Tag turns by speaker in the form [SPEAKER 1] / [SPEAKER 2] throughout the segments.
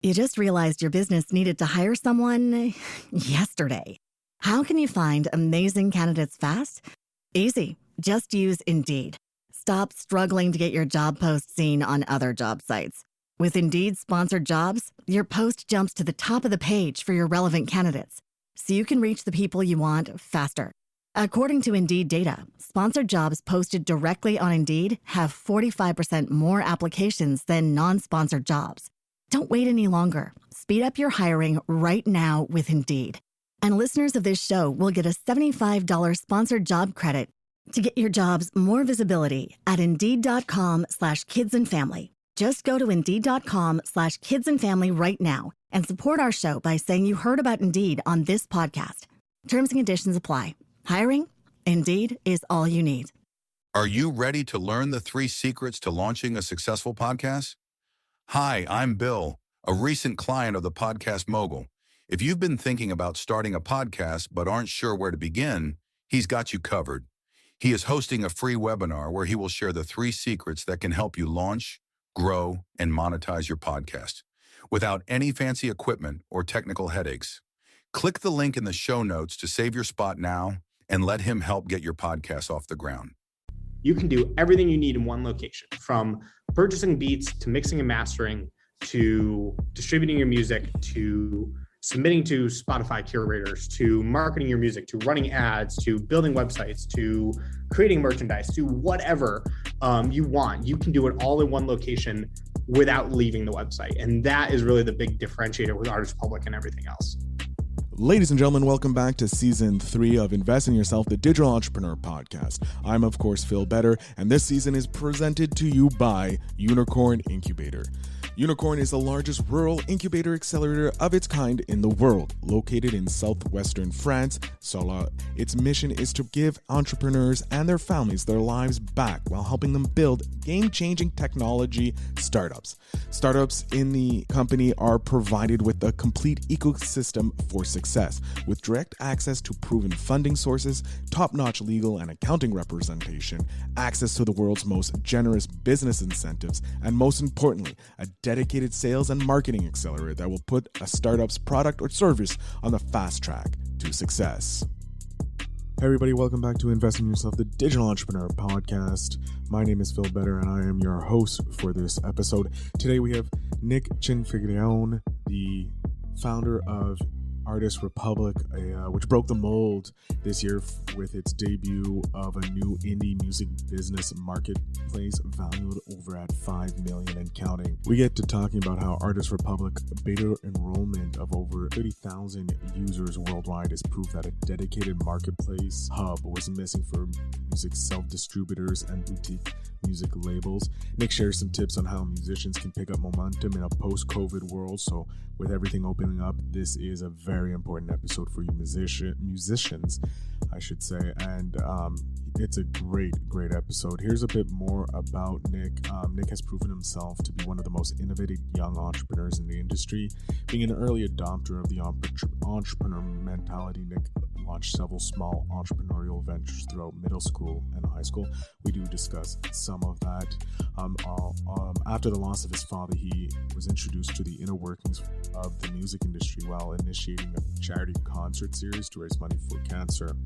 [SPEAKER 1] You just realized your business needed to hire someone yesterday. How can you find amazing candidates fast? Easy. Just use Indeed. Stop struggling to get your job post seen on other job sites. With Indeed sponsored jobs, your post jumps to the top of the page for your relevant candidates, so you can reach the people you want faster. According to Indeed data, sponsored jobs posted directly on Indeed have 45% more applications than non-sponsored jobs. Don't wait any longer. Speed up your hiring right now with Indeed. And listeners of this show will get a $75 sponsored job credit to get your jobs more visibility at Indeed.com/kidsandfamily. Just go to Indeed.com/kidsandfamily right now and support our show by saying you heard about Indeed on this podcast. Terms and conditions apply. Hiring? Indeed is all you need.
[SPEAKER 2] Are you ready to learn the 3 secrets to launching a successful podcast? Hi, I'm Bill, a recent client of the Podcast Mogul. If you've been thinking about starting a podcast but aren't sure where to begin, he's got you covered. He is hosting a free webinar where he will share the 3 secrets that can help you launch, grow, and monetize your podcast without any fancy equipment or technical headaches. Click the link in the show notes to save your spot now and let him help get your podcast off the ground.
[SPEAKER 3] You can do everything you need in one location, from purchasing beats to mixing and mastering to distributing your music to submitting to Spotify curators to marketing your music to running ads to building websites to creating merchandise to whatever you want. You can do it all in one location without leaving the website. And that is really the big differentiator with Artist Republik and everything else.
[SPEAKER 4] Ladies and gentlemen, welcome back to Season 3 of Invest in Yourself, the Digital Entrepreneur Podcast. I'm, of course, Phil Better, and this season is presented to you by Unicorn Incubator. Unicorn is the largest rural incubator accelerator of its kind in the world, located in southwestern France. Its mission is to give entrepreneurs and their families their lives back while helping them build game-changing technology startups. Startups in the company are provided with a complete ecosystem for success, with direct access to proven funding sources, top-notch legal and accounting representation, access to the world's most generous business incentives, and most importantly, a dedicated sales and marketing accelerator that will put a startup's product or service on the fast track to success. Hey everybody, welcome back to Invest in Yourself, the Digital Entrepreneur Podcast. My name is Phil Better and I am your host for this episode. Today we have Nick Cianfaglione, the founder of Artist Republik, which broke the mold this year with its debut of a new indie music business marketplace valued over at $5 million and counting. We get to talking about how Artist Republik beta enrollment of over 30,000 users worldwide is proof that a dedicated marketplace hub was missing for music self-distributors and boutique music labels. Nick shares some tips on how musicians can pick up momentum in a post-COVID world. So with everything opening up, this is a very important episode for you musicians, I should say. And it's a great episode. Here's a bit more about Nick. Nick has proven himself to be one of the most innovative young entrepreneurs in the industry. Being an early adopter of the entrepreneur mentality, Nick launched several small entrepreneurial ventures throughout middle school and high school. We do discuss some of that. After the loss of his father, he was introduced to the inner workings of the music industry while initiating a charity concert series to raise money for cancer.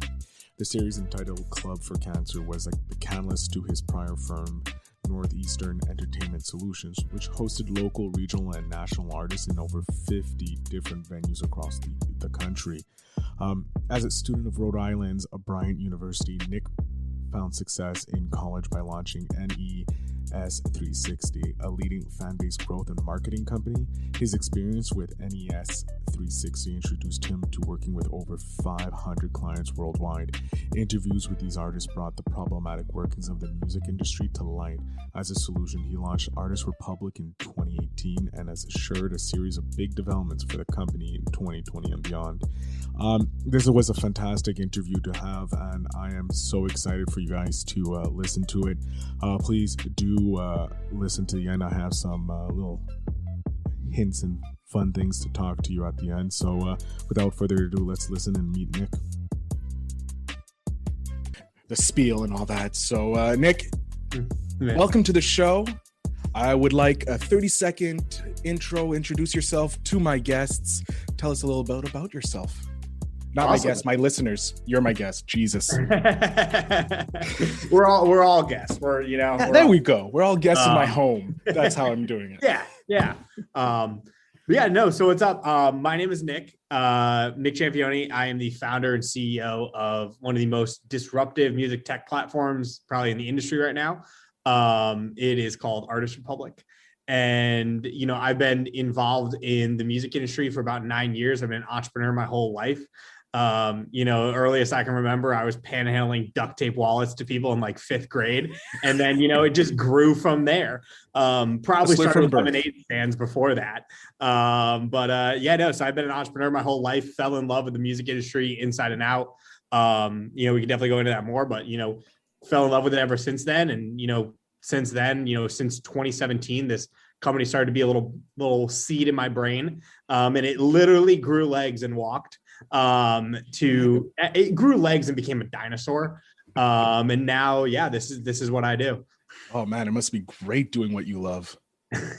[SPEAKER 4] The series, entitled Club for Cancer, was like the catalyst to his prior firm, Northeastern Entertainment Solutions, which hosted local, regional, and national artists in over 50 different venues across the country. As a student of Rhode Island's Bryant University, Nick found success in college by launching NES 360, a leading fan-based growth and marketing company. His experience with NES 360 introduced him to working with over 500 clients worldwide. Interviews with these artists brought the problematic workings of the music industry to light. As a solution, he launched Artist Republik in 2018 and has assured a series of big developments for the company in 2020 and beyond. This was a fantastic interview to have, and I am so excited for you guys to listen to it. Please do listen to the end. I have some little hints and fun things to talk to you at the end. So without further ado, let's listen and meet Nick. The spiel and all that. So Nick, welcome to the show. I would like a 30-second intro. Introduce yourself to my guests. Tell us a little bit about yourself. Not awesome. My guests, my listeners. You're my guest. Jesus.
[SPEAKER 3] We're all guests.
[SPEAKER 4] We go. We're all guests in my home. That's how I'm doing it.
[SPEAKER 3] Yeah. So what's up? My name is Nick Cianfaglione. I am the founder and CEO of one of the most disruptive music tech platforms probably in the industry right now. It is called Artist Republik. And, I've been involved in the music industry for about 9 years. I've been an entrepreneur my whole life. Earliest I can remember, I was panhandling duct tape wallets to people in like 5th grade. And then, it just grew from there. Probably started with lemonade stands before that. So I've been an entrepreneur my whole life, fell in love with the music industry inside and out. We can definitely go into that more, but, fell in love with it ever since then. And, since 2017, this company started to be a little seed in my brain. And it literally grew legs and walked. It grew legs and became a dinosaur. And now, this is what I do.
[SPEAKER 4] Oh man, it must be great doing what you love.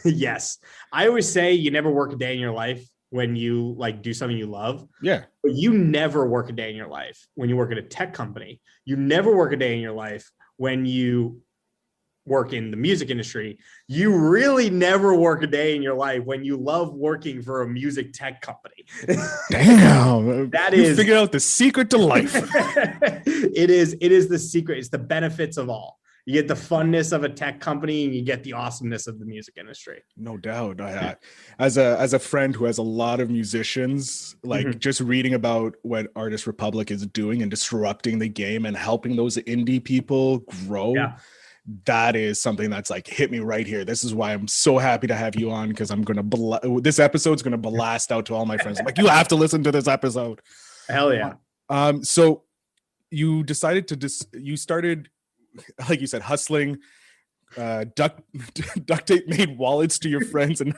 [SPEAKER 3] Yes. I always say you never work a day in your life when you do something you love.
[SPEAKER 4] Yeah.
[SPEAKER 3] But you never work a day in your life when you work at a tech company. You never work a day in your life when you work in the music industry. You really never work a day in your life when you love working for a music tech company.
[SPEAKER 4] Damn.
[SPEAKER 3] You
[SPEAKER 4] figured out the secret to life.
[SPEAKER 3] It is the secret. It's the benefits of all. You get the funness of a tech company and you get the awesomeness of the music industry.
[SPEAKER 4] No doubt. As a friend who has a lot of musicians, just reading about what Artist Republik is doing and disrupting the game and helping those indie people grow. Yeah. That is something that's hit me right here. This is why I'm so happy to have you on, because I'm this episode's gonna blast out to all my friends. I'm you have to listen to this episode.
[SPEAKER 3] Hell yeah.
[SPEAKER 4] So you decided you started, like you said, hustling duct tape made wallets to your friends in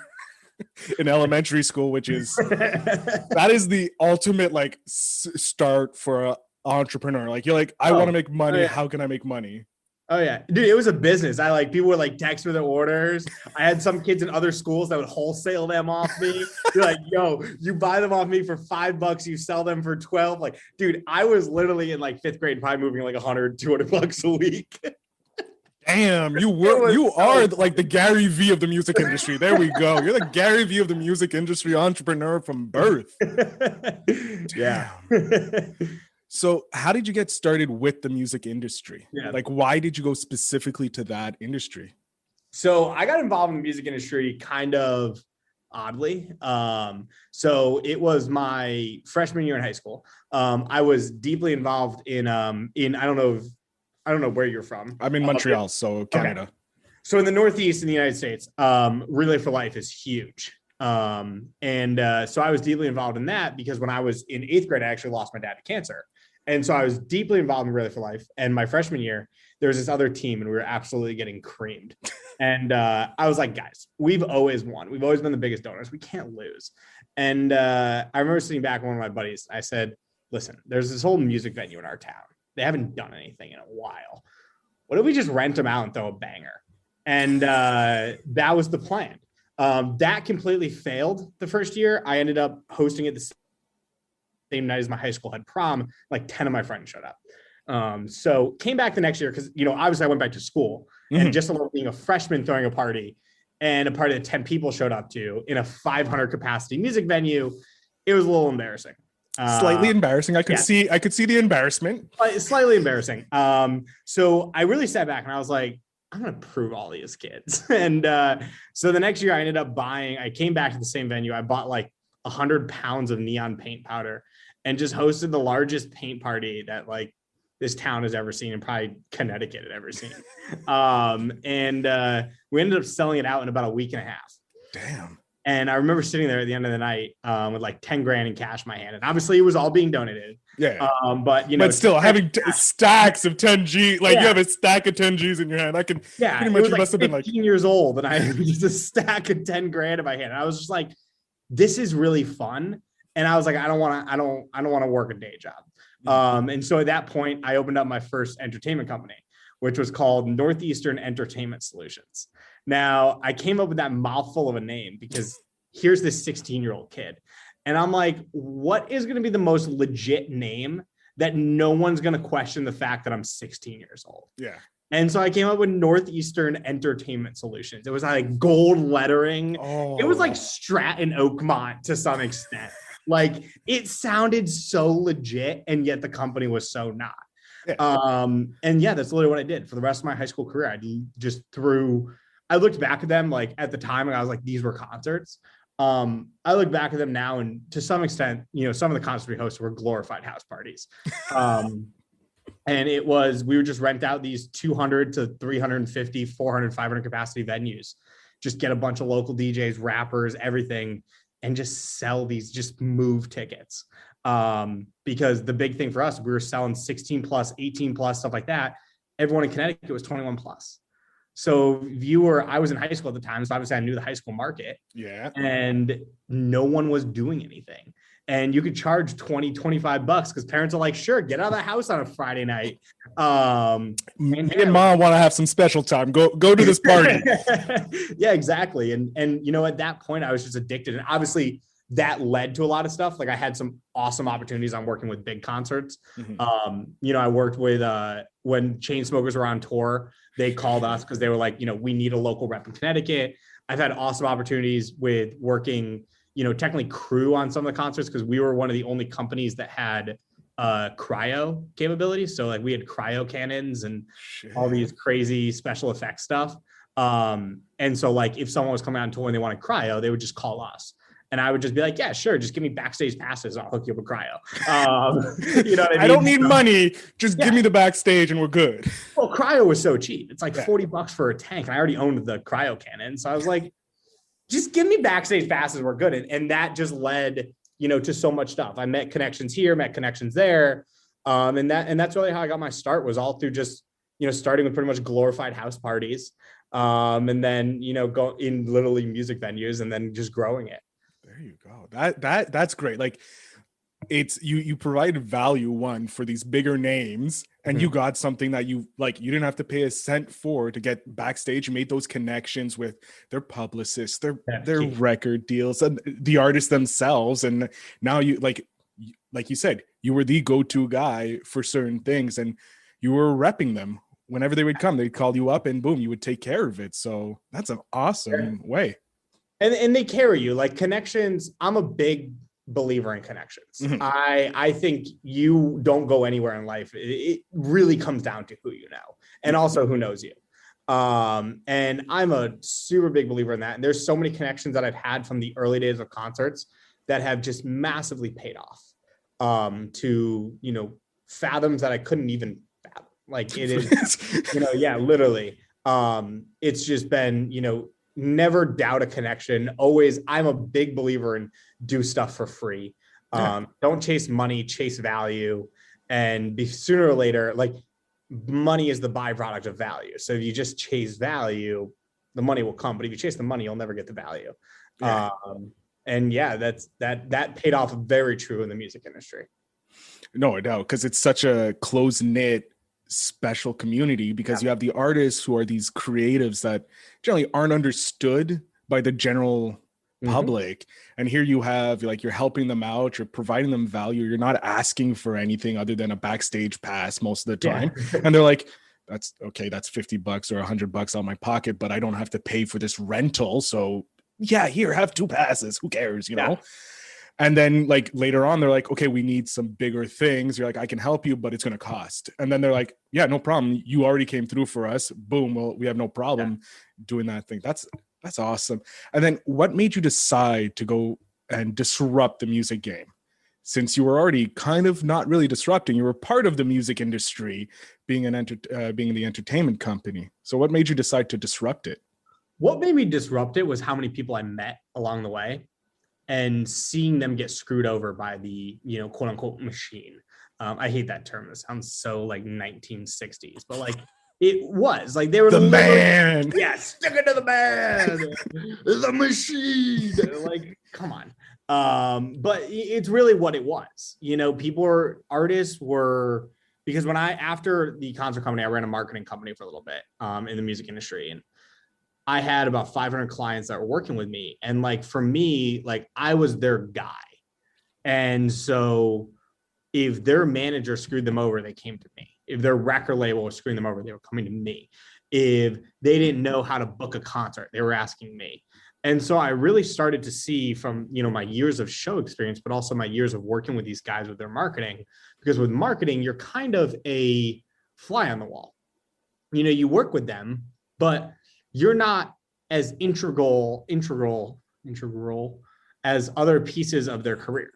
[SPEAKER 4] elementary school, which is that is the ultimate start for an entrepreneur. I want to make money. Oh, yeah. How can I make money?
[SPEAKER 3] Oh yeah, dude, it was a business. People would text me their orders. I had some kids in other schools that would wholesale them off me. They're yo, you buy them off me for $5, you sell them for 12. Dude, I was literally in 5th grade, probably moving $100-$200 a week.
[SPEAKER 4] Damn, you are the Gary V of the music industry. There we go. You're the Gary V of the music industry entrepreneur from birth.
[SPEAKER 3] Yeah.
[SPEAKER 4] So how did you get started with the music industry?
[SPEAKER 3] Yeah.
[SPEAKER 4] Why did you go specifically to that industry?
[SPEAKER 3] So I got involved in the music industry kind of oddly. So it was my freshman year in high school. I was deeply involved in I don't know where you're from.
[SPEAKER 4] I'm in Montreal, so Canada.
[SPEAKER 3] Okay. So in the Northeast in the United States, Relay for Life is huge. So I was deeply involved in that because when I was in 8th grade, I actually lost my dad to cancer. And so I was deeply involved in Relay for Life. And my freshman year, there was this other team and we were absolutely getting creamed. And I was like, guys, we've always won. We've always been the biggest donors. We can't lose. And I remember sitting back with one of my buddies. I said, listen, there's this whole music venue in our town. They haven't done anything in a while. What if we just rent them out and throw a banger? And that was the plan. That completely failed the first year. I ended up hosting it the same night as my high school had prom. 10 of my friends showed up. So came back the next year because, obviously I went back to school and just alone being a freshman throwing a party and a party that 10 people showed up to in a 500 capacity music venue. It was a little embarrassing.
[SPEAKER 4] Slightly embarrassing. I could see the embarrassment.
[SPEAKER 3] Slightly embarrassing. So I really sat back and I was like, I'm going to prove all these kids. And so the next year I came back to the same venue. I bought 100 pounds of neon paint powder and just hosted the largest paint party that this town has ever seen and probably Connecticut had ever seen. We ended up selling it out in about a week and a half.
[SPEAKER 4] Damn.
[SPEAKER 3] And I remember sitting there at the end of the night with 10 grand in cash in my hand. And obviously it was all being donated.
[SPEAKER 4] Yeah.
[SPEAKER 3] But
[SPEAKER 4] still having stacks of 10 G, you have a stack of 10 G's in your hand. Pretty much, you must have been
[SPEAKER 3] 15 years old and I had just a stack of 10 grand in my hand. And I was just like, this is really fun. And I was like, I don't want to work a day job. And so at that point I opened up my first entertainment company, which was called Northeastern Entertainment Solutions. Now, I came up with that mouthful of a name because here's this 16-year-old kid. And I'm like, what is going to be the most legit name that no one's going to question the fact that I'm 16 years old?
[SPEAKER 4] Yeah.
[SPEAKER 3] And so I came up with Northeastern Entertainment Solutions. It was like gold lettering.
[SPEAKER 4] Oh.
[SPEAKER 3] It was like Stratton Oakmont to some extent. Like it sounded so legit, and yet the company was so not.
[SPEAKER 4] Yeah.
[SPEAKER 3] And yeah, that's literally what I did for the rest of my high school career. I looked back at them like at the time and I was like, these were concerts. I look back at them now, and to some extent, some of the concerts we hosted were glorified house parties. And we would just rent out these 200 to 350, 400, 500 capacity venues, just get a bunch of local DJs, rappers, everything, and just sell these, just move tickets. Because the big thing for us, we were selling 16 plus, 18 plus, stuff like that. Everyone in Connecticut was 21 plus. So I was in high school at the time, so obviously I knew the high school market.
[SPEAKER 4] Yeah.
[SPEAKER 3] And no one was doing anything. And you could charge $20, $25 because parents are like, sure, get out of the house on a Friday night.
[SPEAKER 4] Me and mom want to have some special time. Go to this party.
[SPEAKER 3] Yeah, exactly. And at that point I was just addicted. And obviously that led to a lot of stuff. Like I had some awesome opportunities on working with big concerts. Mm-hmm. I worked with, when Chainsmokers were on tour, they called us because they were like, we need a local rep in Connecticut. I've had awesome opportunities with working, technically crew on some of the concerts because we were one of the only companies that had cryo capabilities. So like we had cryo cannons and all these crazy special effects stuff. And so like if someone was coming on tour and they wanted cryo, they would just call us. And I would just be like, yeah, sure. Just give me backstage passes. And I'll hook you up with cryo. You know what I mean?
[SPEAKER 4] I don't need money. Just give me the backstage and we're good.
[SPEAKER 3] Well, cryo was so cheap. It's like $40 for a tank. And I already owned the cryo cannon. So I was like, just give me backstage passes. We're good. And that just led, to so much stuff. I met connections here, met connections there. And that's really how I got my start, was all through just, starting with pretty much glorified house parties. And then, go in literally music venues and then just growing it.
[SPEAKER 4] There you go. That's great. Like it's you provided value for these bigger names, and you got something that you didn't have to pay a cent for to get backstage. You made those connections with their publicists, their record deals, and the artists themselves. And now you like you said, you were the go-to guy for certain things, and you were repping them. Whenever they would come, they'd call you up and boom, you would take care of it. So that's an awesome way.
[SPEAKER 3] And they carry you, like connections. I'm a big believer in connections. Mm-hmm. I think you don't go anywhere in life. It really comes down to who you know, and also who knows you. And I'm a super big believer in that. And there's so many connections that I've had from the early days of concerts that have just massively paid off to, fathoms that I couldn't even fathom. Like it is, literally. It's just been, never doubt a connection. Always, I'm a big believer in do stuff for free. Don't chase money, chase value. And sooner or later, like money is the byproduct of value. So if you just chase value, the money will come. But if you chase the money, you'll never get the value. Yeah. That paid off very true in the music industry.
[SPEAKER 4] No, I doubt, because it's such a close-knit special community, because you have the artists who are these creatives that generally aren't understood by the general public. And here you have, you're helping them out, you're providing them value, you're not asking for anything other than a backstage pass most of the time. And they're like, that's okay, that's $50 or $100 out of my pocket, but I don't have to pay for this rental. So yeah, here, have 2 passes. Who cares, know? And then later on, they're like, okay, we need some bigger things. You're like, I can help you, but it's going to cost. And then they're like, yeah, no problem. You already came through for us. Boom. Well, we have no problem doing that thing. That's awesome. And then what made you decide to go and disrupt the music game? Since you were already kind of not really disrupting, you were part of the music industry, being being the entertainment company. So what made you decide to disrupt it?
[SPEAKER 3] What made me disrupt it was how many people I met along the way, and seeing them get screwed over by the, quote unquote machine. I hate that term. It sounds so 1960s, but it was they were
[SPEAKER 4] the man.
[SPEAKER 3] Yeah, stick it to the man, the machine. Come on. But it's really what it was. Artists were, because after the concert company, I ran a marketing company for a little bit in the music industry, and I had about 500 clients that were working with me. And like, for me, like I was their guy. And so if their manager screwed them over, they came to me. If their record label was screwing them over, they were coming to me. If they didn't know how to book a concert, they were asking me. And so I really started to see from, my years of show experience, but also my years of working with these guys with their marketing, because with marketing, you're kind of a fly on the wall. You work with them, but you're not as integral as other pieces of their career.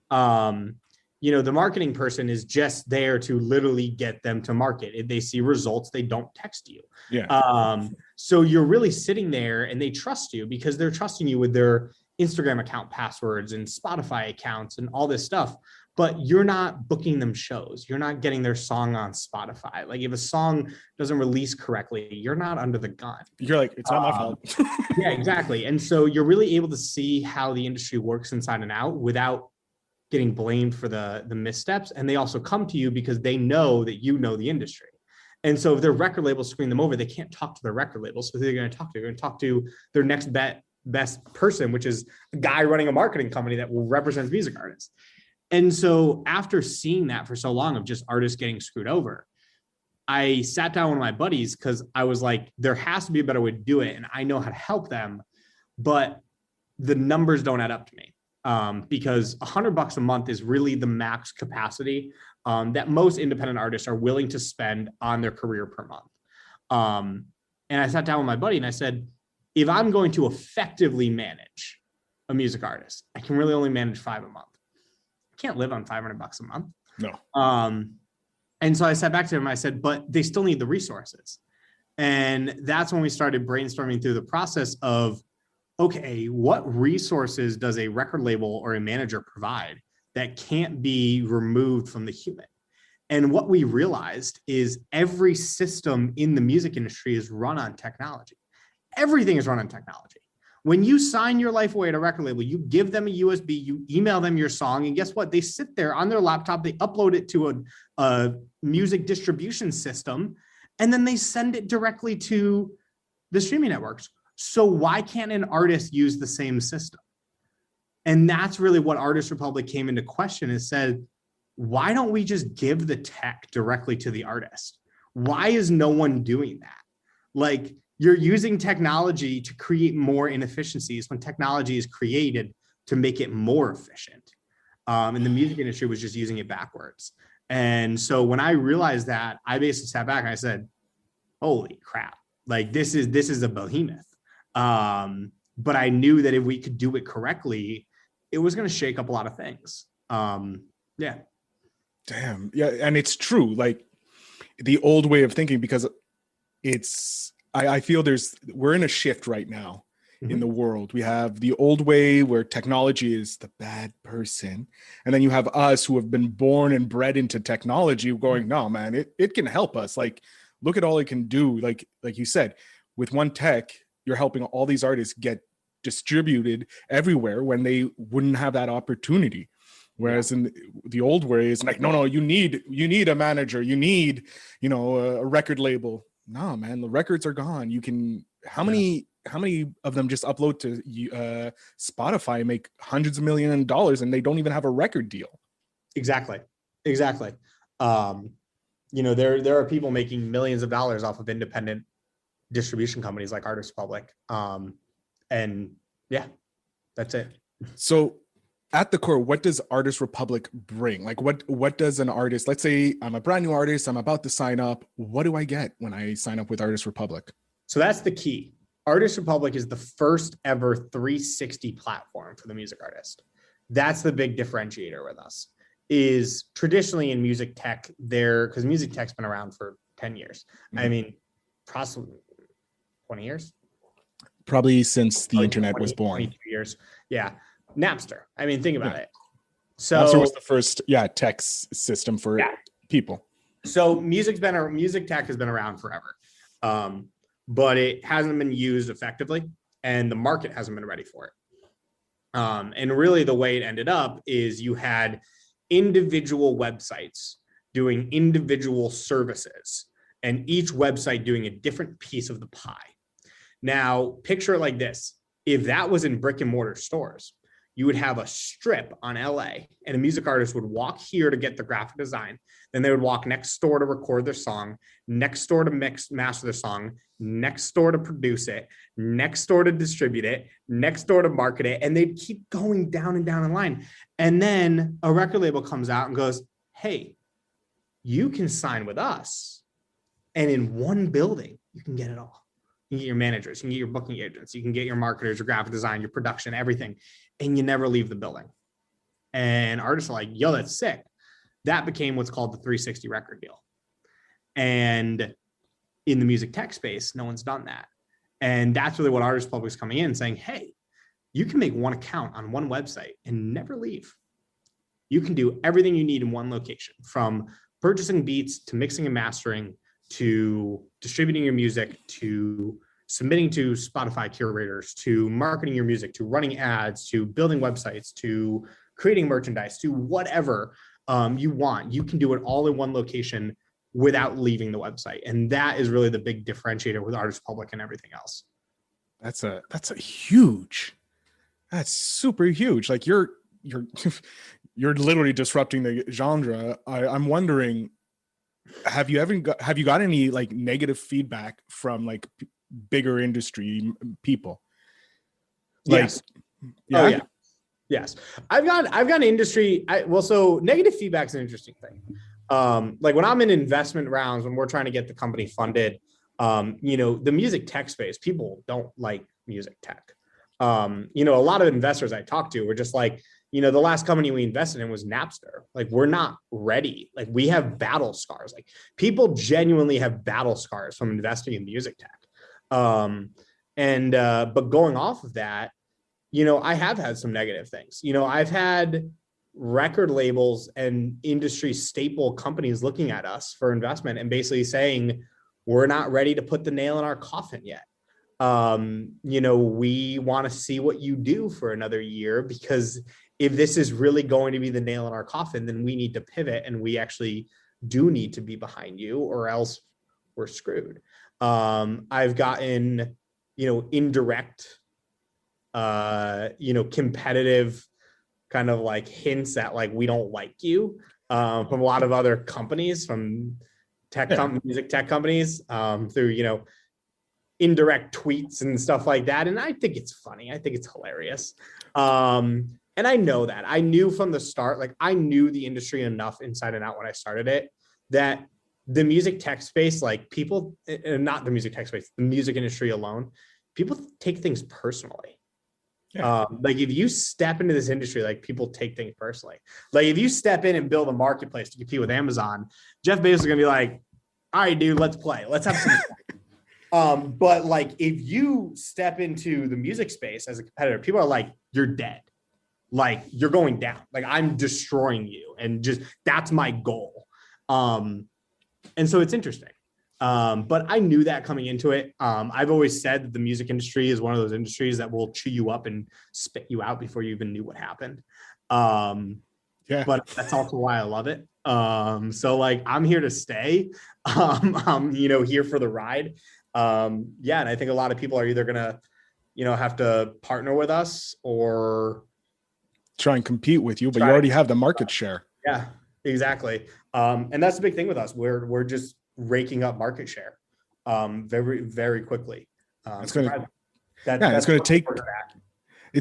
[SPEAKER 3] The marketing person is just there to literally get them to market. If they see results, they don't text you.
[SPEAKER 4] Yeah.
[SPEAKER 3] So you're really sitting there and they trust you because they're trusting you with their Instagram account passwords and Spotify accounts and all this stuff, but you're not booking them shows. You're not getting their song on Spotify. Like if a song doesn't release correctly, you're not under the gun.
[SPEAKER 4] You're like, it's not my fault.
[SPEAKER 3] Yeah, exactly. And so you're really able to see how the industry works inside and out without getting blamed for the missteps. And they also come to you because they know that you know the industry. And so if their record label screen them over, they can't talk to their record label. So they're going to talk to? They're going to talk to their next best person, which is a guy running a marketing company that will represent music artists. And so after seeing that for so long of just artists getting screwed over, I sat down with my buddies because I was like, there has to be a better way to do it. And I know how to help them, but the numbers don't add up to me. Because $100 a month is really the max capacity that most independent artists are willing to spend on their career per month. And I sat down with my buddy and I said, if I'm going to effectively manage a music artist, I can really only manage 5 a month. I can't live on $500 a month.
[SPEAKER 4] No.
[SPEAKER 3] And so I sat back to him and I said, but they still need the resources. And that's when we started brainstorming through the process of, okay, what resources does a record label or a manager provide that can't be removed from the human? And what we realized is every system in the music industry is run on technology. Everything is run on technology. When you sign your life away at a record label, you give them a USB, you email them your song, and guess what? They sit there on their laptop, they upload it to a music distribution system, and then they send it directly to the streaming networks. So why can't an artist use the same system? And that's really what Artist Republik came into question and said, why don't we just give the tech directly to the artist? Why is no one doing that? Like, you're using technology to create more inefficiencies when technology is created to make it more efficient. And the music industry was just using it backwards. And so when I realized that, I basically sat back and I said, holy crap, like this is a behemoth. But I knew that if we could do it correctly, it was going to shake up a lot of things. Yeah.
[SPEAKER 4] Damn. Yeah. And it's true. Like the old way of thinking, because I feel we're in a shift right now in the world. We have the old way where technology is the bad person. And then you have us who have been born and bred into technology going, no, man, it can help us. Like, look at all it can do. Like you said, with one tech, you're helping all these artists get distributed everywhere when they wouldn't have that opportunity. Whereas in the old way, it's like, no, you need a manager, you need, a record label. No, man, the records are gone. You can, how many of them just upload to Spotify and make hundreds of millions of dollars and they don't even have a record deal? Exactly.
[SPEAKER 3] There are people making millions of dollars off of independent distribution companies like Artist Republik. And yeah, that's it.
[SPEAKER 4] So at the core, what does Artist Republik bring? Like what does an artist, let's say I'm a brand new artist, I'm about to sign up. What do I get when I sign up with Artist Republik?
[SPEAKER 3] So that's the key. Artist Republik is the first ever 360 platform for the music artist. That's the big differentiator with us. Is traditionally in music tech because music tech's been around for 10 years. Mm-hmm. I mean, possibly 20 years.
[SPEAKER 4] Probably since the internet was born.
[SPEAKER 3] 22 years. Yeah. Napster. I mean, think about it. So
[SPEAKER 4] Napster was the first, tech system for people.
[SPEAKER 3] So music tech has been around forever. But it hasn't been used effectively and the market hasn't been ready for it. And really the way it ended up is you had individual websites doing individual services and each website doing a different piece of the pie. Now, picture it like this. If that was in brick and mortar stores, you would have a strip on LA and a music artist would walk here to get the graphic design. Then they would walk next door to record their song, next door to master their song, next door to produce it, next door to distribute it, next door to market it. And they'd keep going down and down the line. And then a record label comes out and goes, hey, you can sign with us. And in one building, you can get it all. You can get your managers, you can get your booking agents, you can get your marketers, your graphic design, your production, everything. And you never leave the building. And artists are like, yo, that's sick. That became what's called the 360 record deal. And in the music tech space, no one's done that. And that's really what Artist Republic is coming in saying, hey, you can make one account on one website and never leave. You can do everything you need in one location, from purchasing beats to mixing and mastering to distributing your music to submitting to Spotify curators to marketing your music to running ads to building websites to creating merchandise to whatever you want. You can do it all in one location without leaving the website. And that is really the big differentiator with Artist Republic and everything else.
[SPEAKER 4] That's super huge. Like you're literally disrupting the genre. I'm wondering, have you got any like negative feedback from like bigger industry people? Like,
[SPEAKER 3] yes. Yeah. Oh, yeah. Yes. I've got industry. So negative feedback is an interesting thing. Like when I'm in investment rounds, when we're trying to get the company funded, the music tech space, people don't like music tech. A lot of investors I talk to were just like, the last company we invested in was Napster. Like, we're not ready. Like, we have battle scars. Like, people genuinely have battle scars from investing in music tech. But going off of that, I have had some negative things. I've had record labels and industry staple companies looking at us for investment and basically saying, we're not ready to put the nail in our coffin yet. We want to see what you do for another year, because if this is really going to be the nail in our coffin, then we need to pivot and we actually do need to be behind you, or else we're screwed. I've gotten, indirect, competitive kind of like hints at like, we don't like you, from a lot of other companies, from music tech companies, through, indirect tweets and stuff like that. And I think it's funny. I think it's hilarious. And I know that. I knew from the start, like I knew the industry enough inside and out when I started it, that the music tech space, like people, not the music tech space, the music industry alone, people take things personally. Yeah. Like if you step into this industry, like people take things personally. Like if you step in and build a marketplace to compete with Amazon, Jeff Bezos is gonna be like, all right, dude, let's play. Let's have some fun. But like if you step into the music space as a competitor, people are like, you're dead. Like you're going down. Like I'm destroying you. And just that's my goal. And so it's interesting. But I knew that coming into it. I've always said that the music industry is one of those industries that will chew you up and spit you out before you even knew what happened. But that's also why I love it. So like I'm here to stay. I'm here for the ride. And I think a lot of people are either gonna, have to partner with us or
[SPEAKER 4] try and compete with you, but you already have the market share.
[SPEAKER 3] Yeah, exactly. And that's the big thing with us. We're just raking up market share very, very quickly.
[SPEAKER 4] It's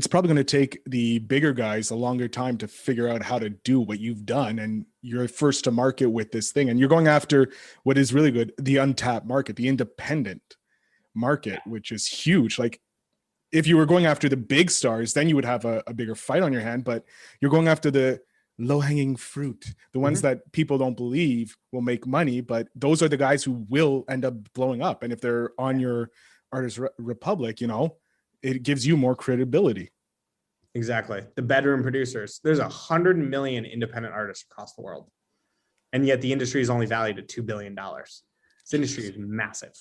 [SPEAKER 4] probably going to take the bigger guys a longer time to figure out how to do what you've done. And you're first to market with this thing. And you're going after what is really good, the untapped market, the independent market, which is huge. Like if you were going after the big stars, then you would have a bigger fight on your hand, but you're going after the low-hanging fruit, the ones that people don't believe will make money, but those are the guys who will end up blowing up. And if they're on your Artist Republic, it gives you more credibility.
[SPEAKER 3] Exactly. The bedroom producers. There's 100 million independent artists across the world. And yet the industry is only valued at $2 billion. This industry is massive.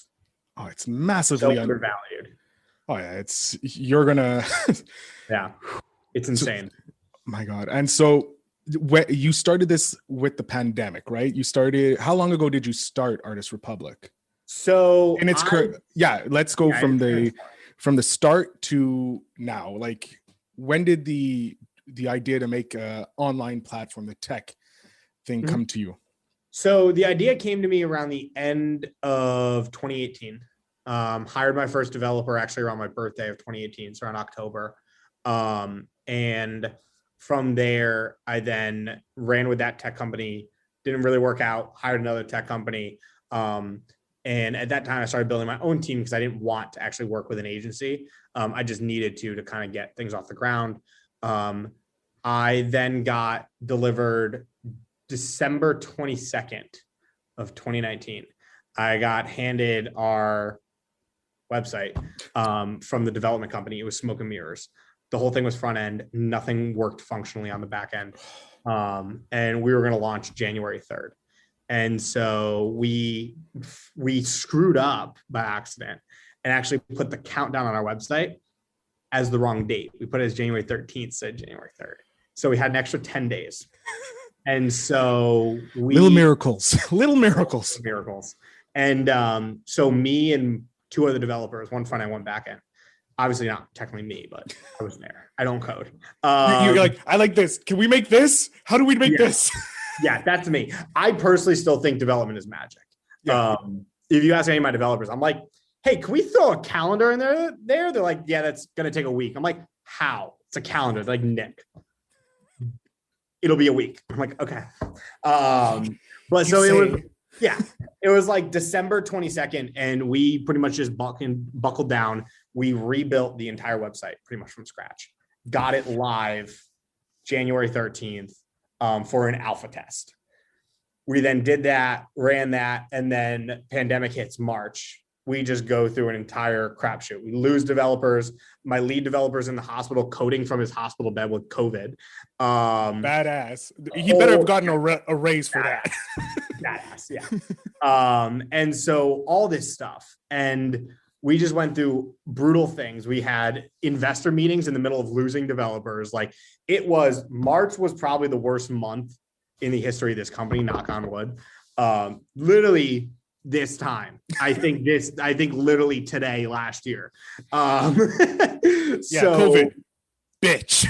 [SPEAKER 4] Oh, it's massively
[SPEAKER 3] undervalued.
[SPEAKER 4] Oh yeah, it's
[SPEAKER 3] insane.
[SPEAKER 4] My God. And so when you started this with the pandemic, right? How long ago did you start Artist Republic?
[SPEAKER 3] So
[SPEAKER 4] And it's let's go from the start to now. Like, when did the idea to make a online platform, the tech thing, come to you?
[SPEAKER 3] So the idea came to me around the end of 2018. Hired my first developer actually around my birthday of 2018, so around October. And from there, I then ran with that tech company. Didn't really work out. Hired another tech company. And at that time, I started building my own team because I didn't want to actually work with an agency. I just needed to kind of get things off the ground. I then got delivered December 22nd of 2019. I got handed our website from the development company. It was smoke and mirrors. The whole thing was front end. Nothing worked functionally on the back end. And we were going to launch January 3rd. And so we screwed up by accident and actually put the countdown on our website as the wrong date. We put it as January 13th, said January 3rd. So we had an extra 10 days. And so
[SPEAKER 4] little miracles.
[SPEAKER 3] And so me and two other developers, one front end, one back end. Obviously not technically me, but I was there. I don't code.
[SPEAKER 4] You're like, I like this. Can we make this? How do we make this?
[SPEAKER 3] Yeah, that's me. I personally still think development is magic. Yeah. If you ask any of my developers, I'm like, hey, can we throw a calendar in there? They're like, yeah, that's going to take a week. I'm like, how? It's a calendar. They're like, Nick, it'll be a week. I'm like, okay. But so it was like December 22nd, and we pretty much just buckled down. We rebuilt the entire website pretty much from scratch. Got it live January 13th for an alpha test. We then did that, ran that, and then pandemic hits March. We just go through an entire crapshoot. We lose developers. My lead developer's in the hospital coding from his hospital bed with COVID.
[SPEAKER 4] Badass. He better have gotten a raise for that.
[SPEAKER 3] Badass, yeah. And so all this stuff, and we just went through brutal things. We had investor meetings in the middle of losing developers. Like, March was probably the worst month in the history of this company, knock on wood. Literally this time, I think literally today, last year.
[SPEAKER 4] COVID, bitch.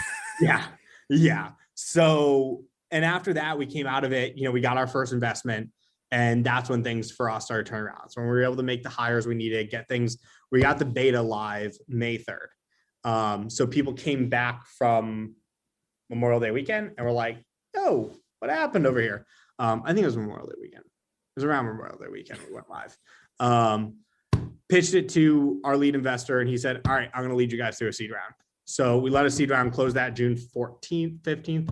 [SPEAKER 3] Yeah. So, and after that, we came out of it, we got our first investment. And that's when things for us started turning around. So when we were able to make the hires we needed, we got the beta live May 3rd. So people came back from Memorial Day weekend and were like, oh, what happened over here? I think it was Memorial Day weekend. It was around Memorial Day weekend we went live. Pitched it to our lead investor, and he said, all right, I'm going to lead you guys through a seed round. So we let a seed round close that June 14th, 15th,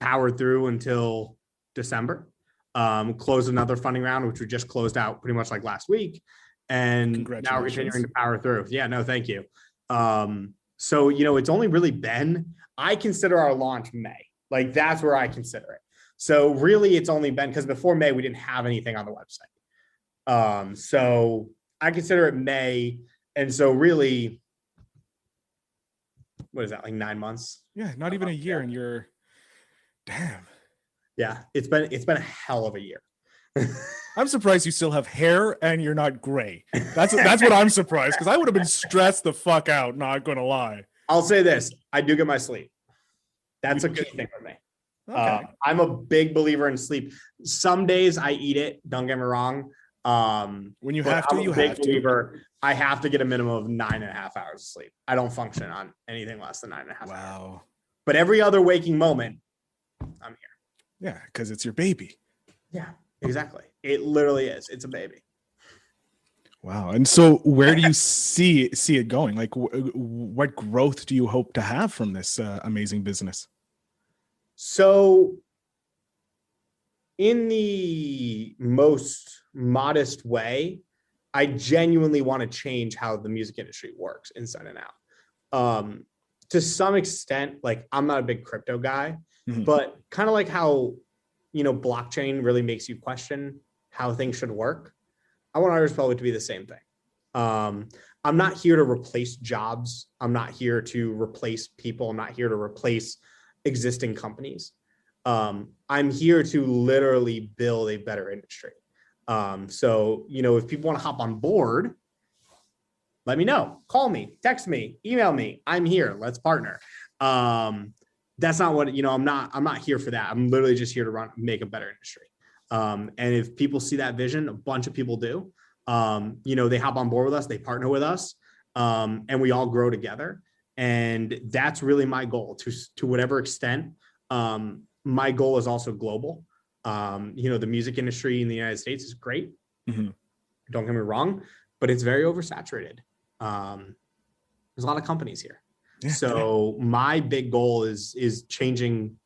[SPEAKER 3] powered through until December. Closed another funding round, which we just closed out pretty much like last week. And now we're continuing to power through. Yeah, no, thank you. So, it's only really been, I consider our launch May. Like, that's where I consider it. So really it's only been, because before May, we didn't have anything on the website. So I consider it May. And so really, what is that, like 9 months?
[SPEAKER 4] Yeah, not even a year. And you're, damn.
[SPEAKER 3] Yeah, it's been a hell of a year.
[SPEAKER 4] I'm surprised you still have hair and you're not gray. That's what I'm surprised, because I would have been stressed the fuck out, not gonna lie.
[SPEAKER 3] I'll say this, I do get my sleep. That's a key thing for me. Okay. I'm a big believer in sleep. Some days I eat it, don't get me wrong.
[SPEAKER 4] When you have to, you have to.
[SPEAKER 3] I have to get a minimum of 9.5 hours of sleep. I don't function on anything less than 9.5 hours.
[SPEAKER 4] Wow.
[SPEAKER 3] But every other waking moment, I'm here.
[SPEAKER 4] Yeah, because it's your baby.
[SPEAKER 3] Yeah, exactly. It literally is. It's a baby.
[SPEAKER 4] Wow. And so where do you see it going? Like, what growth do you hope to have from this amazing business?
[SPEAKER 3] So in the most modest way, I genuinely want to change how the music industry works inside and out. To some extent, like, I'm not a big crypto guy, but kind of like how, blockchain really makes you question how things should work. I want Artist Republik to be the same thing. I'm not here to replace jobs. I'm not here to replace people. I'm not here to replace existing companies. I'm here to literally build a better industry. So, if people want to hop on board, let me know, call me, text me, email me. I'm here. Let's partner. That's not what, I'm not here for that. I'm literally just here to make a better industry. And if people see that vision, a bunch of people do, they hop on board with us, they partner with us, and we all grow together. And that's really my goal to whatever extent. My goal is also global. The music industry in the United States is great. Mm-hmm. Don't get me wrong, but it's very oversaturated. There's a lot of companies here. Yeah. So my big goal is changing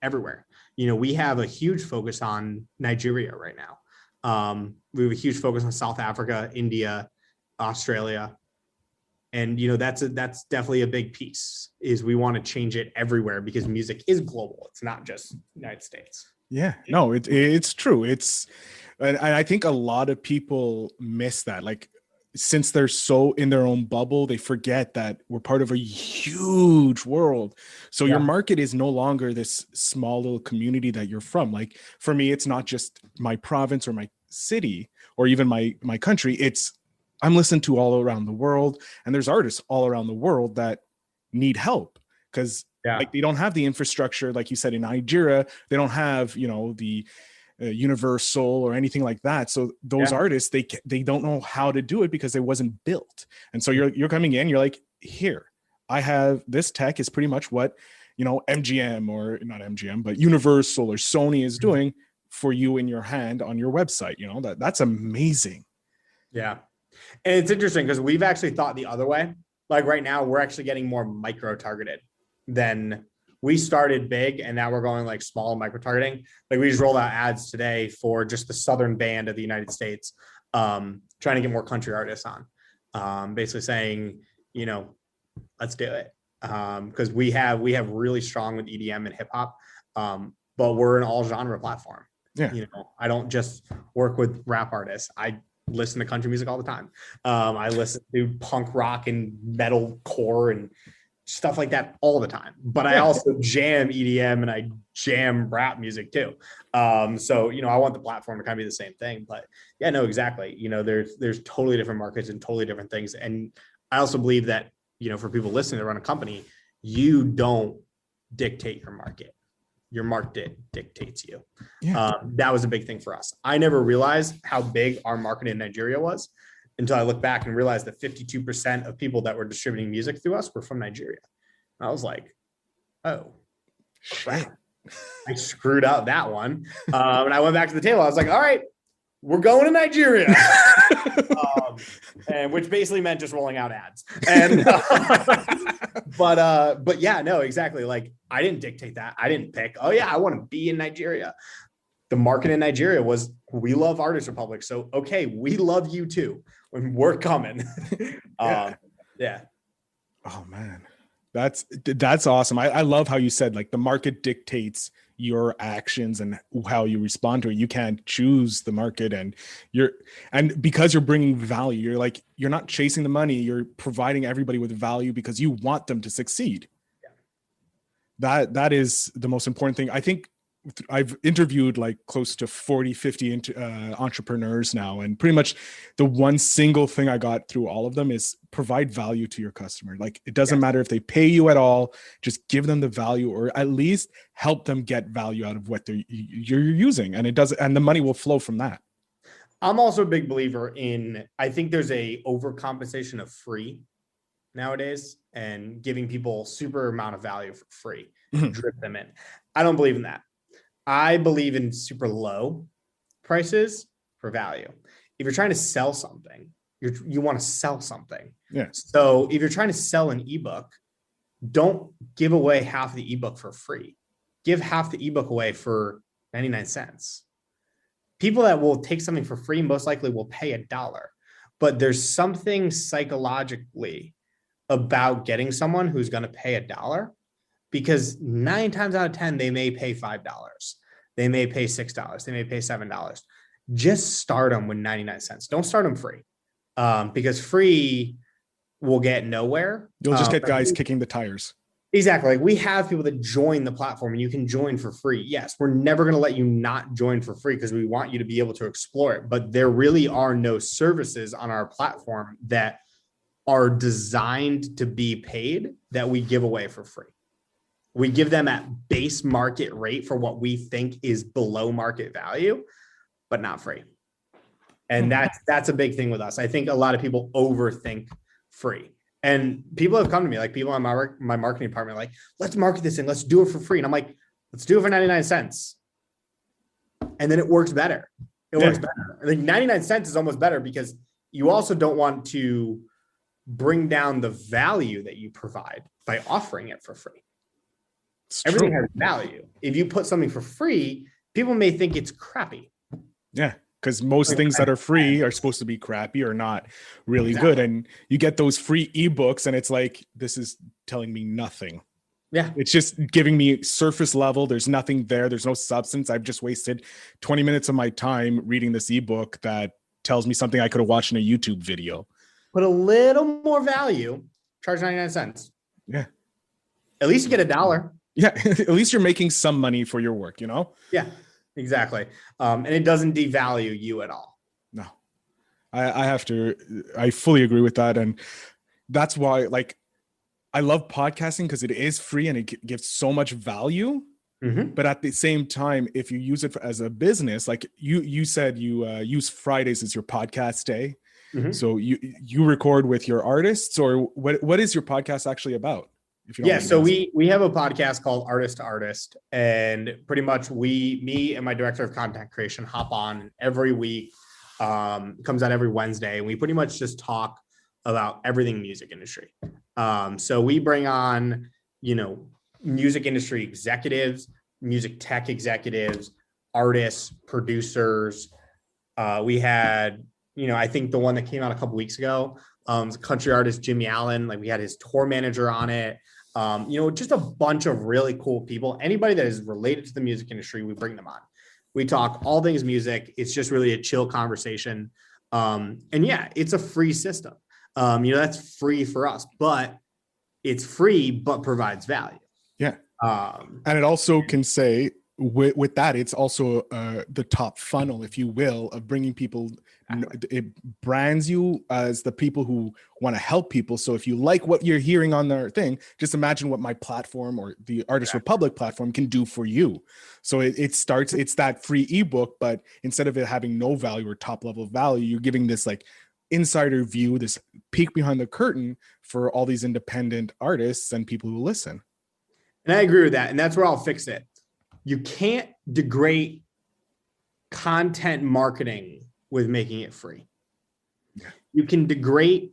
[SPEAKER 3] everywhere. We have a huge focus on Nigeria right now. We have a huge focus on South Africa, India, Australia. And, that's definitely a big piece, is we want to change it everywhere because music is global. It's not just United States.
[SPEAKER 4] Yeah, no, it's true. And I think a lot of people miss that. Like, since they're so in their own bubble, they forget that we're part of a huge world. So your market is no longer this small little community that you're from. Like, for me, it's not just my province or my city or even my country. I'm listened to all around the world, and there's artists all around the world that need help because like they don't have the infrastructure, like you said, in Nigeria. They don't have, the Universal or anything like that. So those artists, they don't know how to do it because it wasn't built. And so you're coming in, you're like, here, I have this tech is pretty much what, MGM or not MGM, but Universal or Sony is doing for you in your hand on your website. That's amazing.
[SPEAKER 3] Yeah. And it's interesting because we've actually thought the other way. Like right now, we're actually getting more micro targeted than we started big, and now we're going like small micro targeting. Like we just rolled out ads today for just the southern band of the United States, trying to get more country artists on, basically saying, let's do it. Because we have really strong with EDM and hip hop, but we're an all genre platform. Yeah. I don't just work with rap artists. I listen to country music all the time. I listen to punk rock and metal core and stuff like that all the time, but I also jam EDM and I jam rap music too. So, I want the platform to kind of be the same thing, but yeah, no, exactly. There's totally different markets and totally different things. And I also believe that, for people listening to run a company, you don't dictate your market. Your market dictates you. Yeah. That was a big thing for us. I never realized how big our market in Nigeria was until I look back and realized that 52% of people that were distributing music through us were from Nigeria. And I was like, oh, crap. I screwed up that one. And I went back to the table. I was like, all right, we're going to Nigeria. And which basically meant just rolling out ads. And but yeah, no, exactly. Like I didn't dictate that. I didn't pick, oh yeah, I want to be in Nigeria. The market in Nigeria was, we love Artist Republik. So, okay, we love you too. When we're coming. Yeah.
[SPEAKER 4] Oh man, that's awesome. I love how you said like the market dictates your actions and how you respond to it. You can't choose the market, and because you're bringing value, you're not chasing the money. You're providing everybody with value because you want them to succeed. Yeah. That is the most important thing. I think I've interviewed like close to 40, 50 entrepreneurs now. And pretty much the one single thing I got through all of them is provide value to your customer. Like it doesn't matter if they pay you at all, just give them the value or at least help them get value out of what you're using. And and the money will flow from that.
[SPEAKER 3] I'm also a big believer in, I think there's a overcompensation of free nowadays and giving people super amount of value for free, drip them in. I don't believe in that. I believe in super low prices for value. If you're trying to sell something, you want to sell something. Yeah. So if you're trying to sell an ebook, don't give away half the ebook for free. Give half the ebook away for 99 cents. People that will take something for free most likely will pay $1. But there's something psychologically about getting someone who's going to pay $1. Because 9 times out of 10, they may pay $5. They may pay $6. They may pay $7. Just start them with 99 cents. Don't start them free, because free will get nowhere.
[SPEAKER 4] You'll just get guys kicking the tires.
[SPEAKER 3] Exactly. Like we have people that join the platform and you can join for free. Yes, we're never going to let you not join for free because we want you to be able to explore it. But there really are no services on our platform that are designed to be paid that we give away for free. We give them at base market rate for what we think is below market value, but not free. And that's a big thing with us. I think a lot of people overthink free. And people have come to me, like people on my marketing department, like, let's market this and let's do it for free. And I'm like, let's do it for 99 cents. And then it works better. It works better. I think 99 cents is almost better because you also don't want to bring down the value that you provide by offering it for free. Everything has value. If you put something for free, people may think it's crappy.
[SPEAKER 4] Yeah. Because most things that are free are supposed to be crappy or not really good. And you get those free ebooks and it's like, this is telling me nothing.
[SPEAKER 3] Yeah.
[SPEAKER 4] It's just giving me surface level. There's nothing there. There's no substance. I've just wasted 20 minutes of my time reading this ebook that tells me something I could have watched in a YouTube video.
[SPEAKER 3] Put a little more value, charge 99 cents.
[SPEAKER 4] Yeah.
[SPEAKER 3] At least you get $1.
[SPEAKER 4] Yeah. At least you're making some money for your work, you know?
[SPEAKER 3] Yeah. Exactly. And it doesn't devalue you at all.
[SPEAKER 4] No, I fully agree with that. And that's why, like, I love podcasting because it is free and it gives so much value. Mm-hmm. But at the same time, if you use it as a business, like you said, you use Fridays as your podcast day. Mm-hmm. So you record with your artists, or what is your podcast actually about?
[SPEAKER 3] So we have a podcast called Artist to Artist, and pretty much me and my director of content creation hop on every week. Comes out every Wednesday, and we pretty much just talk about everything music industry. So we bring on, music industry executives, music tech executives, artists, producers. We had, I think the one that came out a couple weeks ago, country artist Jimmy Allen, like we had his tour manager on it. Just a bunch of really cool people. Anybody that is related to the music industry, we bring them on. We talk all things music. It's just really a chill conversation. It's a free system. That's free for us, but it's free, but provides value.
[SPEAKER 4] Yeah. And it also can say with that, it's also the top funnel, if you will, of bringing people. It brands you as the people who want to help people. So if you like what you're hearing on their thing, just imagine what my platform or the Artist Republik platform can do for you. So it's that free ebook, but instead of it having no value or top level value, you're giving this like insider view, this peek behind the curtain for all these independent artists and people who listen.
[SPEAKER 3] And I agree with that. And that's where I'll fix it. You can't degrade content marketing with making it free. Yeah. You can degrade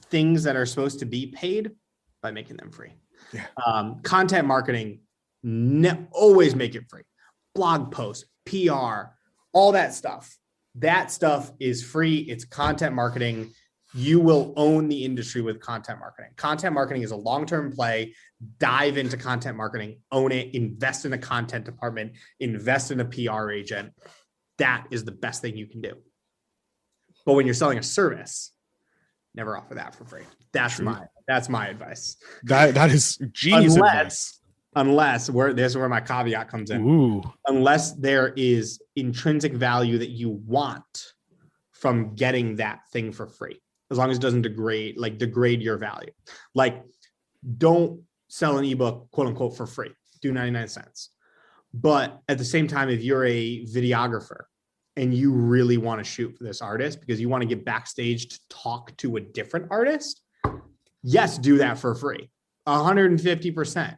[SPEAKER 3] things that are supposed to be paid by making them free. Yeah. Content marketing, always make it free. Blog posts, PR, all that stuff. That stuff is free. It's content marketing. You will own the industry with content marketing. Content marketing is a long-term play. Dive into content marketing, own it, invest in a content department, invest in a PR agent. That is the best thing you can do. But when you're selling a service, never offer that for free. That's my advice. That is genius advice. Unless this is where my caveat comes in.
[SPEAKER 4] Ooh.
[SPEAKER 3] Unless there is intrinsic value that you want from getting that thing for free. As long as it doesn't degrade your value. Like, don't sell an ebook, quote unquote, for free. Do 99 cents. But at the same time, if you're a videographer and you really want to shoot for this artist because you want to get backstage to talk to a different artist, yes, do that for free. 150%.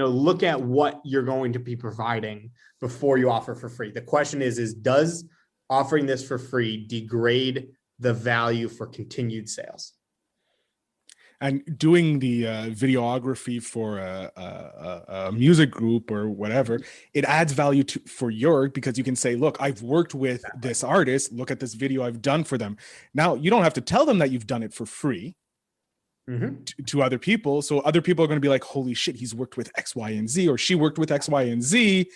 [SPEAKER 3] Look at what you're going to be providing before you offer for free. The question is does offering this for free degrade the value for continued sales?
[SPEAKER 4] And doing the videography for a music group or whatever, it adds value because you can say, look, I've worked with this artist. Look at this video I've done for them. Now, you don't have to tell them that you've done it for free to other people. So other people are going to be like, holy shit, he's worked with X, Y, and Z, or she worked with X, Y, and Z.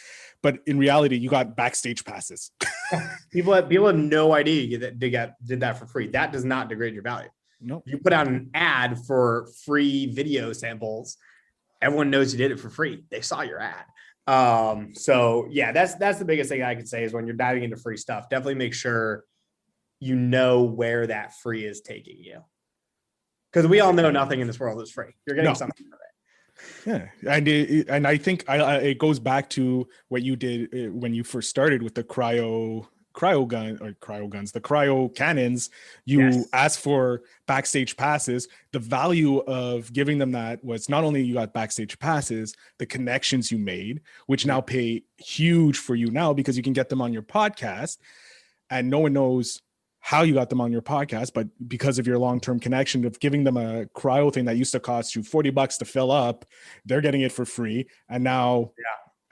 [SPEAKER 4] But in reality, you got backstage passes.
[SPEAKER 3] People have no idea that they did that for free. That does not degrade your value.
[SPEAKER 4] No.
[SPEAKER 3] You put out an ad for free video samples, everyone knows you did it for free. They saw your ad. So yeah, that's the biggest thing I could say is when you're diving into free stuff, definitely make sure you know where that free is taking you. Because we all know nothing in this world is free. You're getting something from it.
[SPEAKER 4] Yeah, and I think it goes back to what you did when you first started with the cryo cannons. You asked for backstage passes. The value of giving them that was not only you got backstage passes, the connections you made, which now pay huge for you now because you can get them on your podcast, and no one knows how you got them on your podcast, but because of your long-term connection of giving them a cryo thing that used to cost you $40 to fill up, they're getting it for free. And now,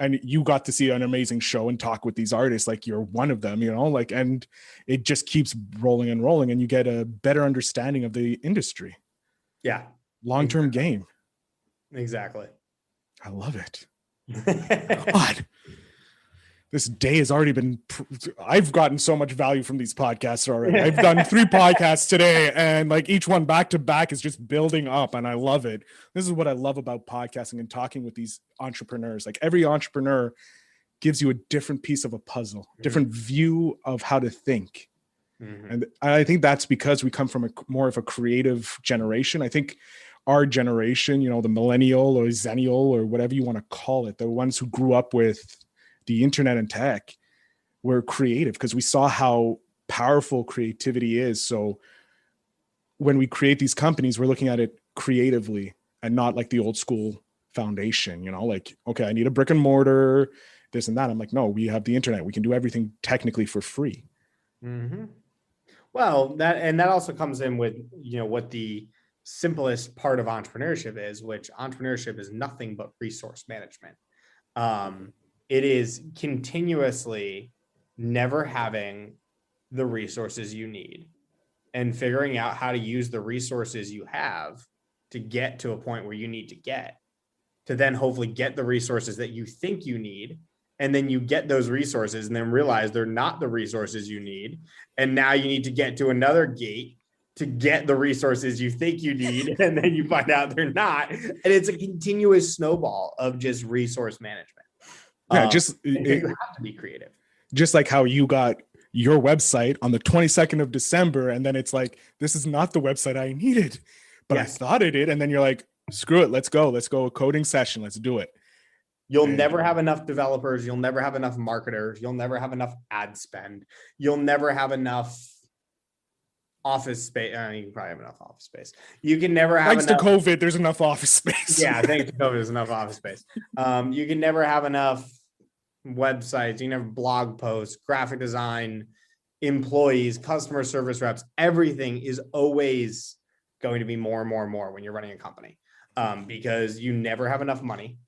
[SPEAKER 4] and you got to see an amazing show and talk with these artists, like you're one of them, like, and it just keeps rolling and rolling, and you get a better understanding of the industry.
[SPEAKER 3] Yeah.
[SPEAKER 4] Long-term game.
[SPEAKER 3] Exactly.
[SPEAKER 4] I love it. God. This day has already been, I've gotten so much value from these podcasts already. I've done 3 podcasts today, and like each one back to back is just building up, and I love it. This is what I love about podcasting and talking with these entrepreneurs. Like every entrepreneur gives you a different piece of a puzzle, different view of how to think. And I think that's because we come from more of a creative generation. I think our generation, the millennial or zennial or whatever you want to call it, the ones who grew up with the internet and tech, were creative because we saw how powerful creativity is. So when we create these companies, we're looking at it creatively and not like the old school foundation, like, okay, I need a brick and mortar, this and that. I'm like, no, we have the internet. We can do everything technically for free.
[SPEAKER 3] Well, that also comes in with, what the simplest part of entrepreneurship is, which entrepreneurship is nothing but resource management. It is continuously never having the resources you need and figuring out how to use the resources you have to get to a point where you need to get, to then hopefully get the resources that you think you need. And then you get those resources and then realize they're not the resources you need. And now you need to get to another gate to get the resources you think you need. And then you find out they're not. And it's a continuous snowball of just resource management.
[SPEAKER 4] Yeah,
[SPEAKER 3] you have to be creative.
[SPEAKER 4] Just like how you got your website on the 22nd of December, and then it's like, this is not the website I needed, but I thought it did. And then you're like, screw it, let's go a coding session, let's do it.
[SPEAKER 3] You'll never have enough developers. You'll never have enough marketers. You'll never have enough ad spend. You'll never have enough office space. You can probably have enough office space. You can never have
[SPEAKER 4] thanks to COVID, there's enough office space.
[SPEAKER 3] Yeah, thanks to COVID, there's enough office space. You can never have enough websites. You can have blog posts, graphic design, employees, customer service reps. Everything is always going to be more and more and more when you're running a company, because you never have enough money.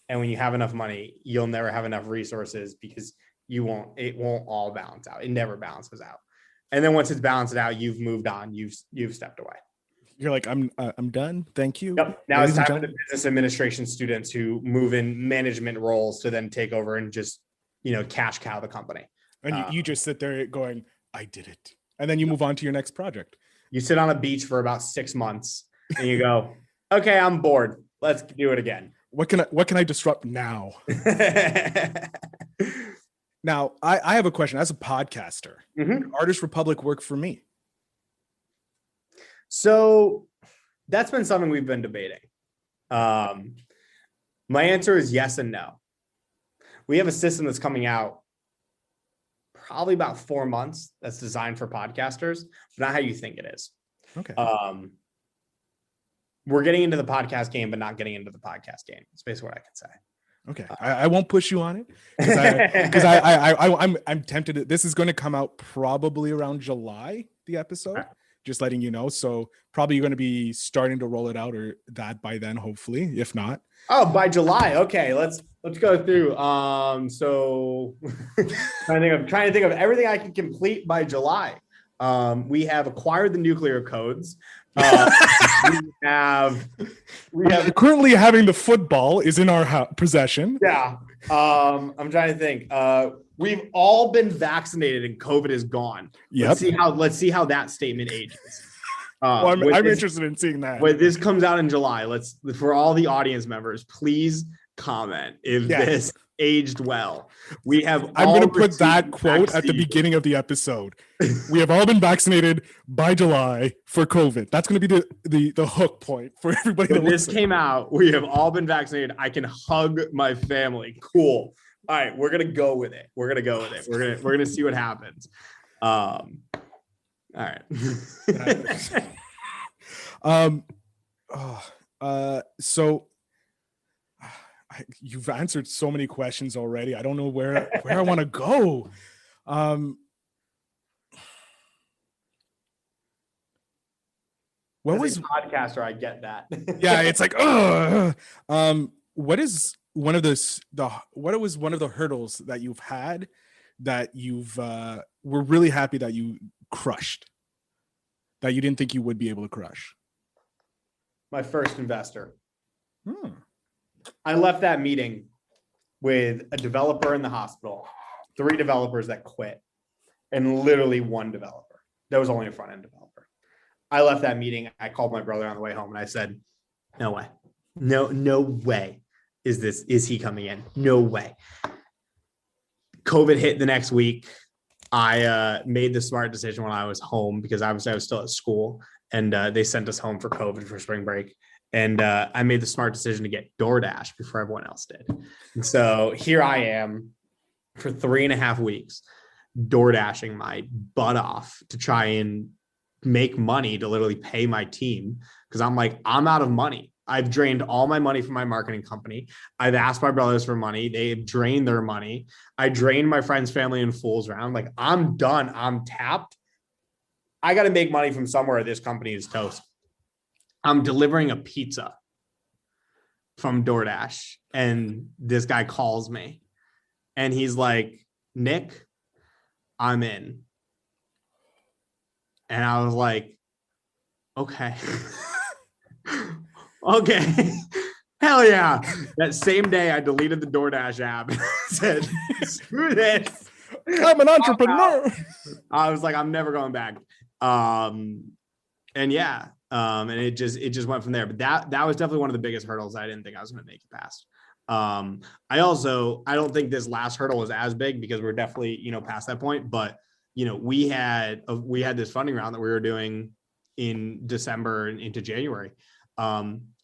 [SPEAKER 3] And when you have enough money, you'll never have enough resources because it won't all balance out. It never balances out. And then once it's balanced out, you've moved on. You've stepped away.
[SPEAKER 4] You're like, I'm done. Thank you.
[SPEAKER 3] Yep. Now it's time for the business administration students who move in management roles to then take over and just, cash cow the company.
[SPEAKER 4] And you just sit there going, I did it. And then you move on to your next project.
[SPEAKER 3] You sit on a beach for about 6 months and you go, okay, I'm bored. Let's do it again.
[SPEAKER 4] What can I disrupt now? Now, I have a question. As a podcaster, Artist Republik work for me?
[SPEAKER 3] So that's been something we've been debating. My answer is yes and no. We have a system that's coming out probably about 4 months that's designed for podcasters, but not how you think it is.
[SPEAKER 4] Okay.
[SPEAKER 3] We're getting into the podcast game, but not getting into the podcast game. That's basically what I can say.
[SPEAKER 4] Okay. I won't push you on it because I'm tempted. This is going to come out probably around July, the episode, just letting you know. So probably you're going to be starting to roll it out or that by then, hopefully, if not.
[SPEAKER 3] Oh, by July. Okay. Let's go through. So trying to think of everything I can complete by July. We have acquired the nuclear codes. We have
[SPEAKER 4] currently having the football is in our possession.
[SPEAKER 3] Yeah. I'm trying to think. We've all been vaccinated and COVID is gone.
[SPEAKER 4] Yep.
[SPEAKER 3] Let's see how that statement ages.
[SPEAKER 4] Well, I'm
[SPEAKER 3] This,
[SPEAKER 4] interested in seeing that.
[SPEAKER 3] when this comes out in July, for all the audience members, please comment if this aged well. We have.
[SPEAKER 4] I'm going to put that quote at the beginning of the episode. We have all been vaccinated by July for COVID. That's going to be the hook point for everybody.
[SPEAKER 3] When this came out, we have all been vaccinated. I can hug my family. Cool. All right, we're gonna go with it. We're gonna see what happens. All right.
[SPEAKER 4] So you've answered so many questions already. I don't know where I want to go. What was
[SPEAKER 3] podcaster? I get that.
[SPEAKER 4] Yeah, it's like, what is one of what was one of the hurdles that you've had that you've were really happy that you crushed, that you didn't think you would be able to crush?
[SPEAKER 3] My first investor. I left that meeting with a developer in the hospital, 3 developers that quit, and literally 1 developer. That was only a front end developer. I left that meeting. I called my brother on the way home and I said, no way. No way is he coming in. No way. COVID hit the next week. I made the smart decision when I was home because I was still at school, and they sent us home for COVID for spring break. And I made the smart decision to get DoorDash before everyone else did. And so here I am for 3.5 weeks, DoorDashing my butt off to try and make money to literally pay my team. Because I'm like, I'm out of money. I've drained all my money from my marketing company. I've asked my brothers for money. They've drained their money. I drained my friends, family, and fools around. Like, I'm done. I'm tapped. I got to make money from somewhere. This company is toast. I'm delivering a pizza from DoorDash, and this guy calls me and he's like, Nick, I'm in. And I was like, okay. Okay. Hell yeah. That same day I deleted the DoorDash app and said, screw this.
[SPEAKER 4] I'm an entrepreneur.
[SPEAKER 3] I was like, I'm never going back. And yeah. And it just went from there. But that was definitely one of the biggest hurdles I didn't think I was going to make it past. I don't think this last hurdle was as big because we're definitely, past that point, but we had this funding round that we were doing in December and into January.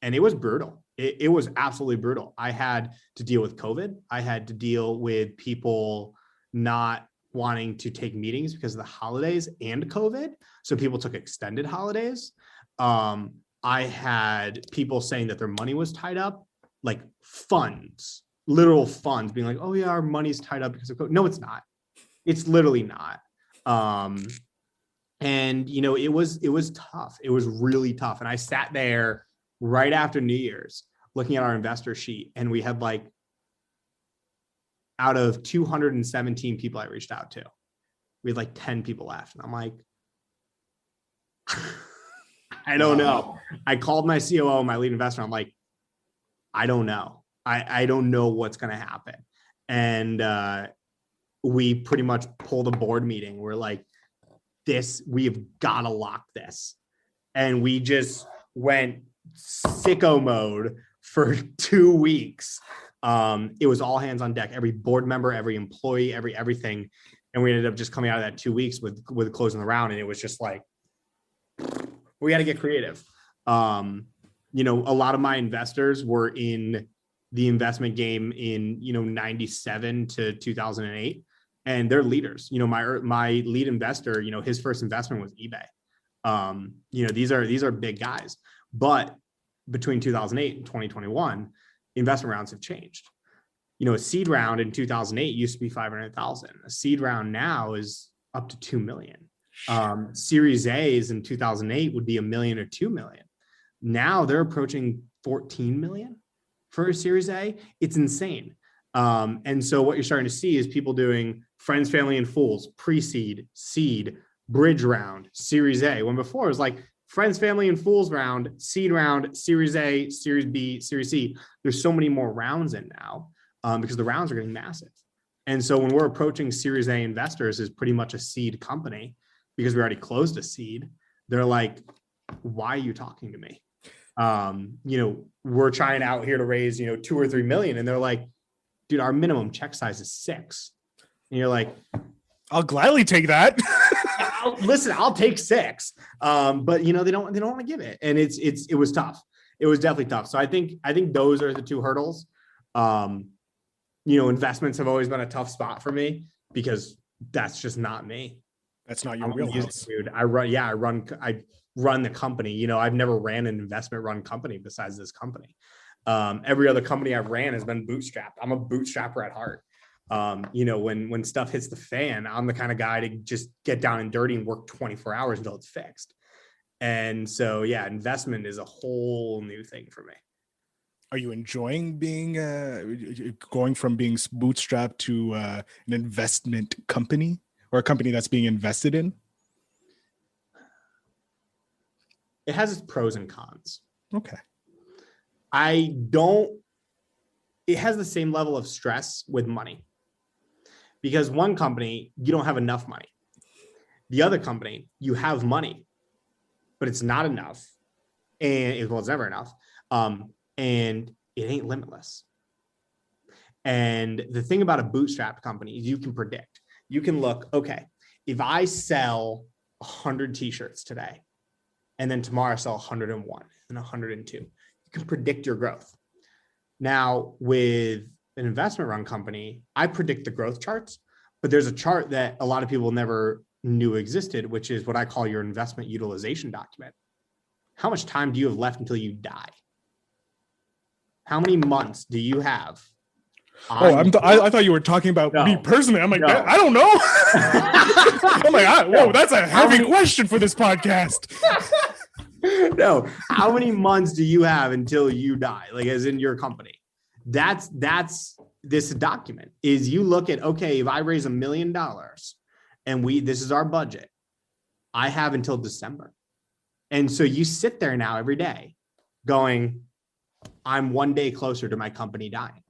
[SPEAKER 3] And it was brutal. It was absolutely brutal. I had to deal with COVID. I had to deal with people not wanting to take meetings because of the holidays and COVID. So people took extended holidays. I had people saying that their money was tied up, like funds, literal funds, being like, oh yeah, our money's tied up because of COVID. No, it's not. It's literally not. And it was tough. It was really tough. And I sat there right after New Year's looking at our investor sheet, and we had like, out of 217 people I reached out to, we had like 10 people left. And I'm like, I don't know. I called my COO, my lead investor. I'm like, I don't know. I don't know what's going to happen. And we pretty much pulled a board meeting. We're like, we've got to lock this. And we just went sicko mode for 2 weeks. It was all hands on deck, every board member, every employee, everything. And we ended up just coming out of that 2 weeks with closing the round. And it was just like, we got to get creative. A lot of my investors were in the investment game in, 97 to 2008, and they're leaders. My lead investor, his first investment was eBay. These are big guys, but between 2008 and 2021, investment rounds have changed. A seed round in 2008 used to be 500,000. A seed round now is up to 2 million. Series A's in 2008 would be $1 million or 2 million. Now they're approaching 14 million for a Series A. It's insane. And so what you're starting to see is people doing friends, family, and fools, pre-seed, seed, bridge round, Series A. When before it was like friends, family, and fools round, seed round, Series A, Series B, Series C. There's so many more rounds in now because the rounds are getting massive. And so when we're approaching Series A investors is pretty much a seed company, because we already closed a seed. They're like, why are you talking to me? We're trying out here to raise, 2 or 3 million. And they're like, dude, our minimum check size is 6. And you're like,
[SPEAKER 5] I'll gladly take that.
[SPEAKER 3] I'll take 6. But they don't want to give it. And it was tough. It was definitely tough. So I think those are the 2 hurdles. Investments have always been a tough spot for me because that's just not me.
[SPEAKER 5] That's not your wheelhouse.
[SPEAKER 3] Dude, I run the company. I've never ran an investment run company besides this company. Every other company I've ran has been bootstrapped. I'm a bootstrapper at heart. When stuff hits the fan, I'm the kind of guy to just get down and dirty and work 24 hours until it's fixed. And so, yeah, investment is a whole new thing for me.
[SPEAKER 5] Are you enjoying being going from being bootstrapped to an investment company or a company that's being invested in?
[SPEAKER 3] It has its pros and cons.
[SPEAKER 5] Okay.
[SPEAKER 3] It has the same level of stress with money because one company, you don't have enough money. The other company, you have money, but it's not enough. And it's never enough. And it ain't limitless. And the thing about a bootstrap company is you can predict. You can look, okay, if I sell 100 t-shirts today, and then tomorrow I sell 101 and 102, you can predict your growth. Now, with an investment run company, I predict the growth charts, but there's a chart that a lot of people never knew existed, which is what I call your investment utilization document. How much time do you have left until you die? How many months do you have?
[SPEAKER 5] I thought you were talking about me personally. I'm like, I don't know. I'm like, whoa, that's a heavy question for this podcast.
[SPEAKER 3] No, how many months do you have until you die? Like, as in your company? That's this document. Is you look at, okay, if I raise $1 million and this is our budget, I have until December. And so you sit there now every day going, I'm one day closer to my company dying.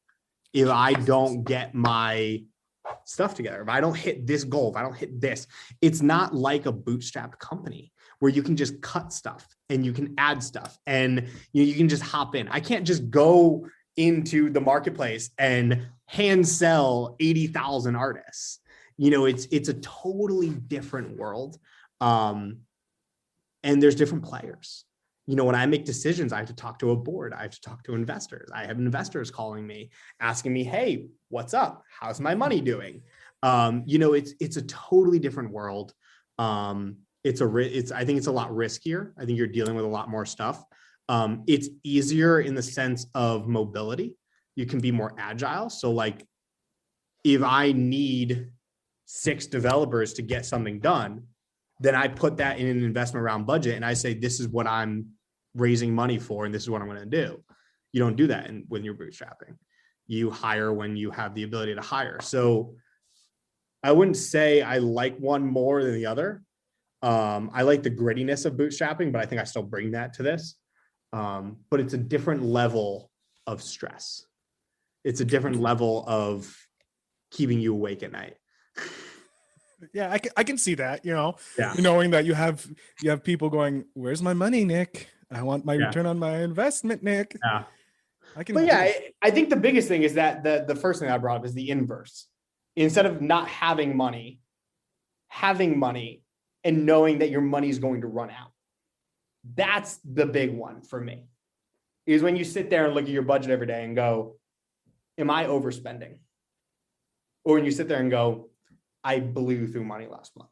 [SPEAKER 3] If I don't get my stuff together, if I don't hit this goal, if I don't hit this, it's not like a bootstrapped company where you can just cut stuff and you can add stuff and you can just hop in. I can't just go into the marketplace and hand sell 80,000 artists. It's a totally different world. And there's different players. When I make decisions, I have to talk to a board. I have to talk to investors. I have investors calling me, asking me, hey, what's up? How's my money doing? It's a totally different world. I think it's a lot riskier. I think you're dealing with a lot more stuff. It's easier in the sense of mobility. You can be more agile. So like, if I need 6 developers to get something done, then I put that in an investment round budget and I say, this is what I'm raising money for, and this is what I'm going to do. You don't do that when you're bootstrapping. You hire when you have the ability to hire. So I wouldn't say I like one more than the other. I like the grittiness of bootstrapping, but I think I still bring that to this. But it's a different level of stress. It's a different level of keeping you awake at night.
[SPEAKER 5] Yeah, I can see that, knowing that you have people going, where's my money, Nick? I want my return on my investment, Nick.
[SPEAKER 3] Yeah. I think the biggest thing is that the first thing I brought up is the inverse. Instead of not having money and knowing that your money is going to run out. That's the big one for me, is when you sit there and look at your budget every day and go, am I overspending? Or when you sit there and go, I blew through money last month.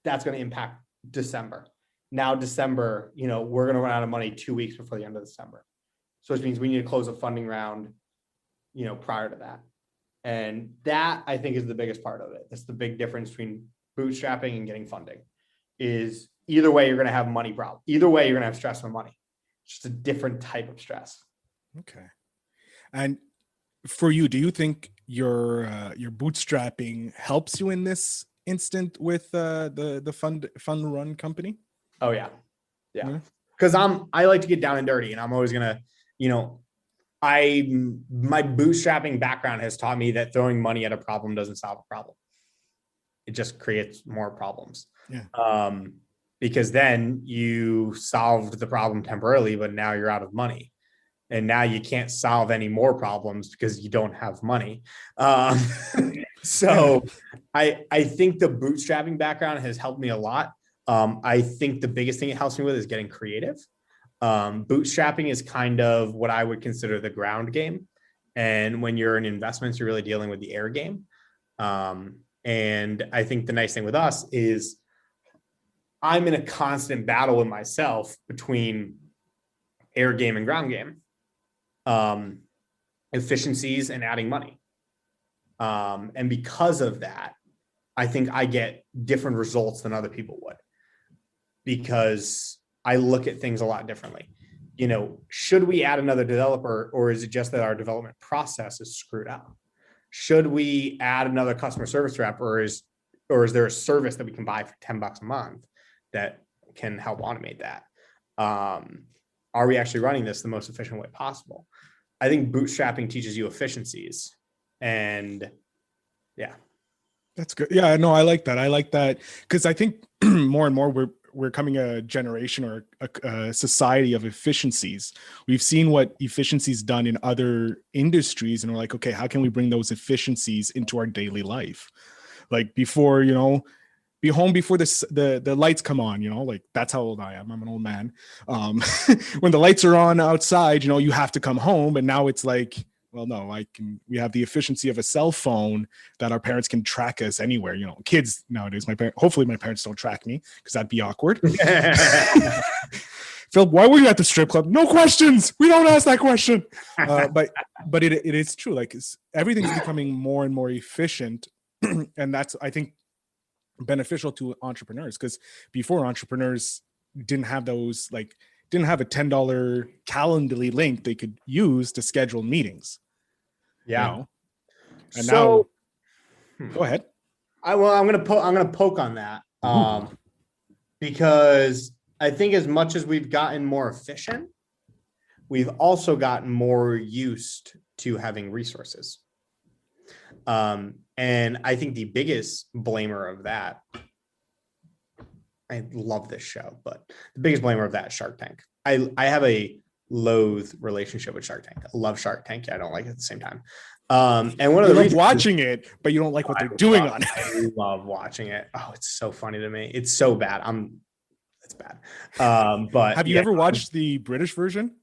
[SPEAKER 3] That's going to impact December. Now, December, we're going to run out of money 2 weeks before the end of December. So which means we need to close a funding round, prior to that. And that, I think, is the biggest part of it. That's the big difference between bootstrapping and getting funding. Is either way, you're going to have money problem. Either way, you're going to have stress with money. It's just a different type of stress.
[SPEAKER 5] Okay. And for you, do you think your bootstrapping helps you in this instant with the fund run company?
[SPEAKER 3] Oh yeah. Because I like to get down and dirty, and I'm always gonna, my bootstrapping background has taught me that throwing money at a problem doesn't solve a problem. It just creates more problems.
[SPEAKER 5] Yeah.
[SPEAKER 3] because then you solved the problem temporarily, but now you're out of money. And now you can't solve any more problems because you don't have money. So I think the bootstrapping background has helped me a lot. I think the biggest thing it helps me with is getting creative. Bootstrapping is kind of what I would consider the ground game. And when you're in investments, you're really dealing with the air game. And I think the nice thing with us is I'm in a constant battle with myself between air game and ground game, efficiencies and adding money. And because of that, I think I get different results than other people would, because I look at things a lot differently. You know, should we add another developer, or is it just that our development process is screwed up? Should we add another customer service rep, or is there a service that we can buy for $10 a month that can help automate that? Are we actually running this the most efficient way possible? I think bootstrapping teaches you efficiencies, and yeah.
[SPEAKER 5] That's good. Yeah, no, I like that because I think more and more we're coming a generation or a society of efficiencies. We've seen what efficiencies done in other industries, and we're like, okay, how can we bring those efficiencies into our daily life? Like before, you know, be home before the lights come on, you know, like that's how old I am. I'm an old man. When the lights are on outside, you know, you have to come home, and now it's like, well, no, we have the efficiency of a cell phone that our parents can track us anywhere. You know, kids nowadays, hopefully my parents don't track me, because that'd be awkward. Phil, why were you at the strip club? No questions. We don't ask that question. But it is true. Like everything's becoming more and more efficient. And that's, I think, beneficial to entrepreneurs, because before, entrepreneurs didn't have those, like, didn't have a $10 Calendly link they could use to schedule meetings.
[SPEAKER 3] Yeah.
[SPEAKER 5] You know? And now, go ahead.
[SPEAKER 3] I'm gonna poke on that, because I think as much as we've gotten more efficient, we've also gotten more used to having resources. And I think the biggest blamer of that, I love this show, but the biggest blamer of that is Shark Tank. I have a loathe relationship with Shark Tank. I love Shark Tank. I don't like it at the same time. And one of the reasons
[SPEAKER 5] watching it, but you don't like what they're doing on it.
[SPEAKER 3] I love watching it. Oh, it's so funny to me. It's so bad. It's bad. But
[SPEAKER 5] have you ever watched the British version?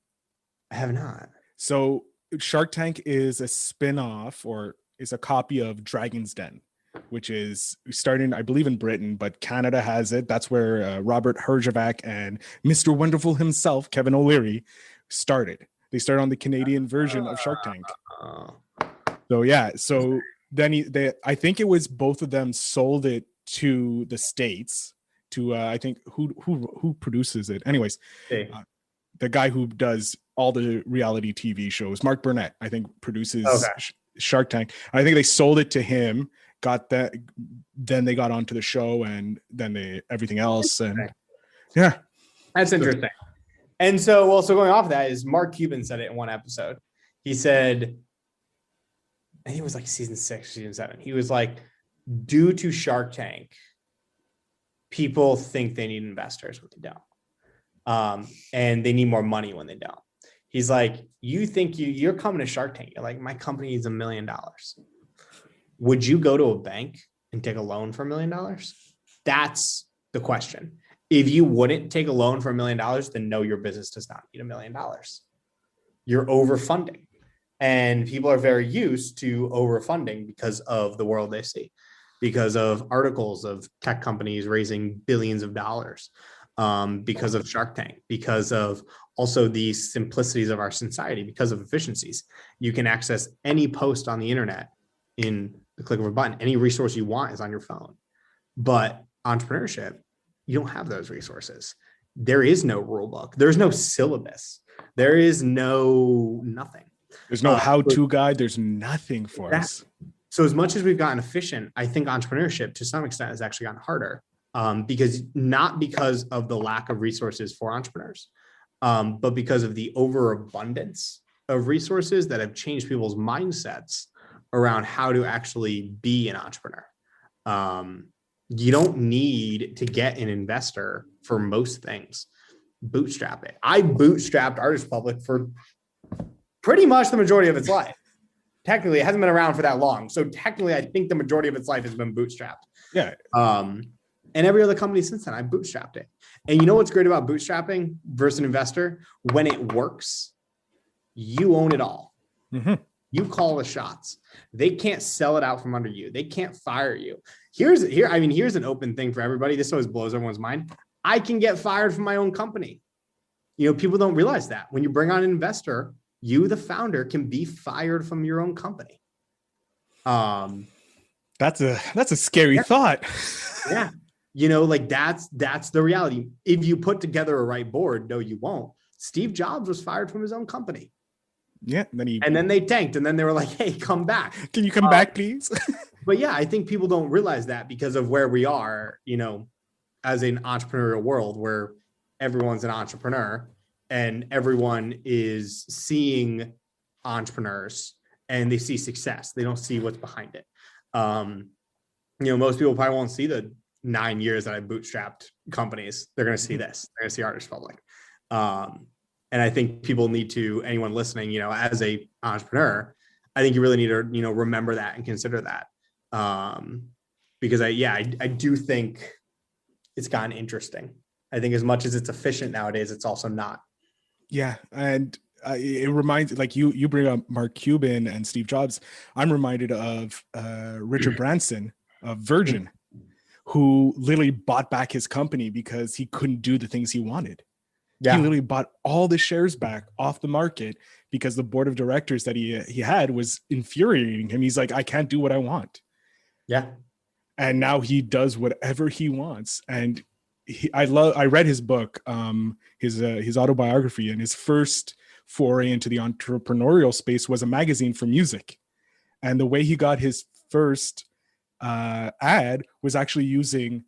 [SPEAKER 3] I have not.
[SPEAKER 5] So Shark Tank is a spin-off, or is a copy of Dragon's Den, which is starting, I believe, in Britain, but Canada has it. That's where Robert Herjavec and Mr. Wonderful himself, Kevin O'Leary, started. They started on the Canadian version of Shark Tank. So yeah, so then I think it was both of them sold it to the States, to I think who produces it. Anyways, the guy who does all the reality TV shows, Mark Burnett, I think produces Shark Tank. I think they sold it to him, got that, then they got onto the show, and then everything else. And yeah,
[SPEAKER 3] that's interesting. And so going off of that is Mark Cuban said it in one episode. He said, I think it was like season 6, season 7. He was like, due to Shark Tank, people think they need investors when they don't. And they need more money when they don't. He's like, you think you're coming to Shark Tank. You're like, my company needs $1 million. Would you go to a bank and take a loan for $1 million? That's the question. If you wouldn't take a loan for $1 million, then no, your business does not need $1 million. You're overfunding. And people are very used to overfunding because of the world they see, because of articles of tech companies raising billions of dollars, because of Shark Tank, because of also the simplicities of our society, because of efficiencies. You can access any post on the internet in the click of a button. Any resource you want is on your phone. But entrepreneurship, you don't have those resources. There is no rule book. There's no syllabus. There is nothing.
[SPEAKER 5] There's no how-to guide. There's nothing for us.
[SPEAKER 3] So as much as we've gotten efficient, I think entrepreneurship to some extent has actually gotten harder, because of the lack of resources for entrepreneurs, but because of the overabundance of resources that have changed people's mindsets around how to actually be an entrepreneur. You don't need to get an investor for most things. Bootstrap it. I bootstrapped Artist Republik for pretty much the majority of its life. Technically, it hasn't been around for that long. So technically, I think the majority of its life has been bootstrapped.
[SPEAKER 5] Yeah.
[SPEAKER 3] And every other company since then, I bootstrapped it. And you know what's great about bootstrapping versus an investor? When it works, you own it all.
[SPEAKER 5] Mm-hmm.
[SPEAKER 3] You call the shots. They can't sell it out from under you. They can't fire you. Here's an open thing for everybody. This always blows everyone's mind. I can get fired from my own company. You know, people don't realize that. When you bring on an investor, you, the founder, can be fired from your own company.
[SPEAKER 5] That's a scary thought.
[SPEAKER 3] Yeah. You know, like that's the reality. If you put together a right board, no, you won't. Steve Jobs was fired from his own company.
[SPEAKER 5] Yeah.
[SPEAKER 3] And then they tanked. And then they were like, hey, come back.
[SPEAKER 5] Can you come back, please?
[SPEAKER 3] But yeah, I think people don't realize that because of where we are, you know, as an entrepreneurial world where everyone's an entrepreneur and everyone is seeing entrepreneurs and they see success. They don't see what's behind it. You know, most people probably won't see the 9 years that I bootstrapped companies. They're going to see this. They're going to see Artist Republik. And I think people need to, anyone listening, you know, as a entrepreneur, I think you really need to, you know, remember that and consider that. Because I do think it's gotten interesting. I think as much as it's efficient nowadays, it's also not.
[SPEAKER 5] Yeah. And it reminds, like you bring up Mark Cuban and Steve Jobs. I'm reminded of Richard Branson of Virgin, who literally bought back his company because he couldn't do the things he wanted. Yeah. He literally bought all the shares back off the market because the board of directors that he had was infuriating him. He's like, I can't do what I want.
[SPEAKER 3] Yeah.
[SPEAKER 5] And now he does whatever he wants. And I read his book, his autobiography, and his first foray into the entrepreneurial space was a magazine for music. And the way he got his first ad was actually using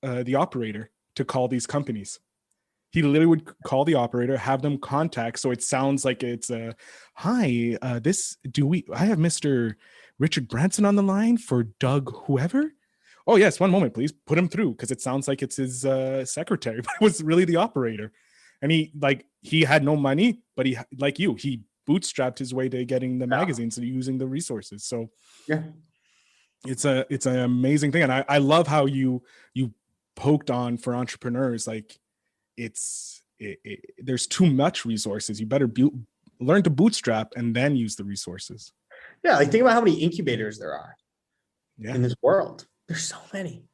[SPEAKER 5] the operator to call these companies. He literally would call the operator, have them contact. So it sounds like it's hi, I have Mr. Richard Branson on the line for Doug whoever. Oh yes, one moment, please. Put him through, because it sounds like it's his secretary, but it was really the operator. And he had no money, but he bootstrapped his way to getting the magazines and using the resources. So
[SPEAKER 3] yeah,
[SPEAKER 5] it's an amazing thing. And I love how you poked on for entrepreneurs, like there's too much resources. You better learn to bootstrap and then use the resources.
[SPEAKER 3] Yeah, like think about how many incubators there are in this world. There's so many.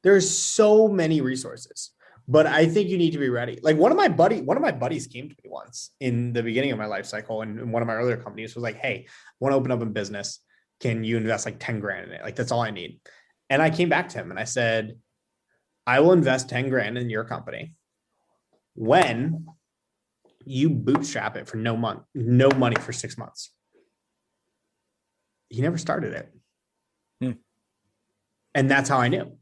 [SPEAKER 3] There's so many resources. But I think you need to be ready. Like one of my buddies came to me once in the beginning of my life cycle, and one of my earlier companies was like, hey, I want to open up a business. Can you invest like 10 grand in it? Like, that's all I need. And I came back to him and I said, I will invest 10 grand in your company when you bootstrap it for no money for 6 months. He never started it. And that's how I knew.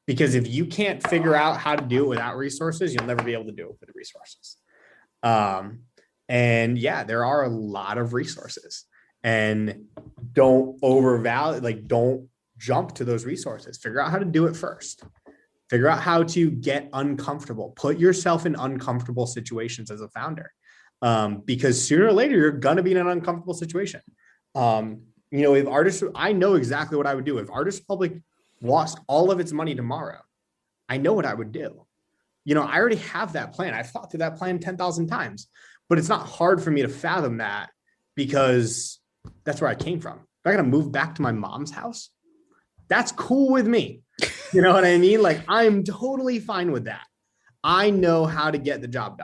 [SPEAKER 3] Because if you can't figure out how to do it without resources, you'll never be able to do it with the resources. And yeah, there are a lot of resources, and don't jump to those resources. Figure out how to do it first. Figure out how to get uncomfortable. Put yourself in uncomfortable situations as a founder. Because sooner or later, you're going to be in an uncomfortable situation. You know, I know exactly what I would do. If Artist Republik lost all of its money tomorrow, I know what I would do. You know, I already have that plan. I've thought through that plan 10,000 times, but it's not hard for me to fathom that because that's where I came from. If I got to move back to my mom's house, that's cool with me. You know what I mean? Like, I'm totally fine with that. I know how to get the job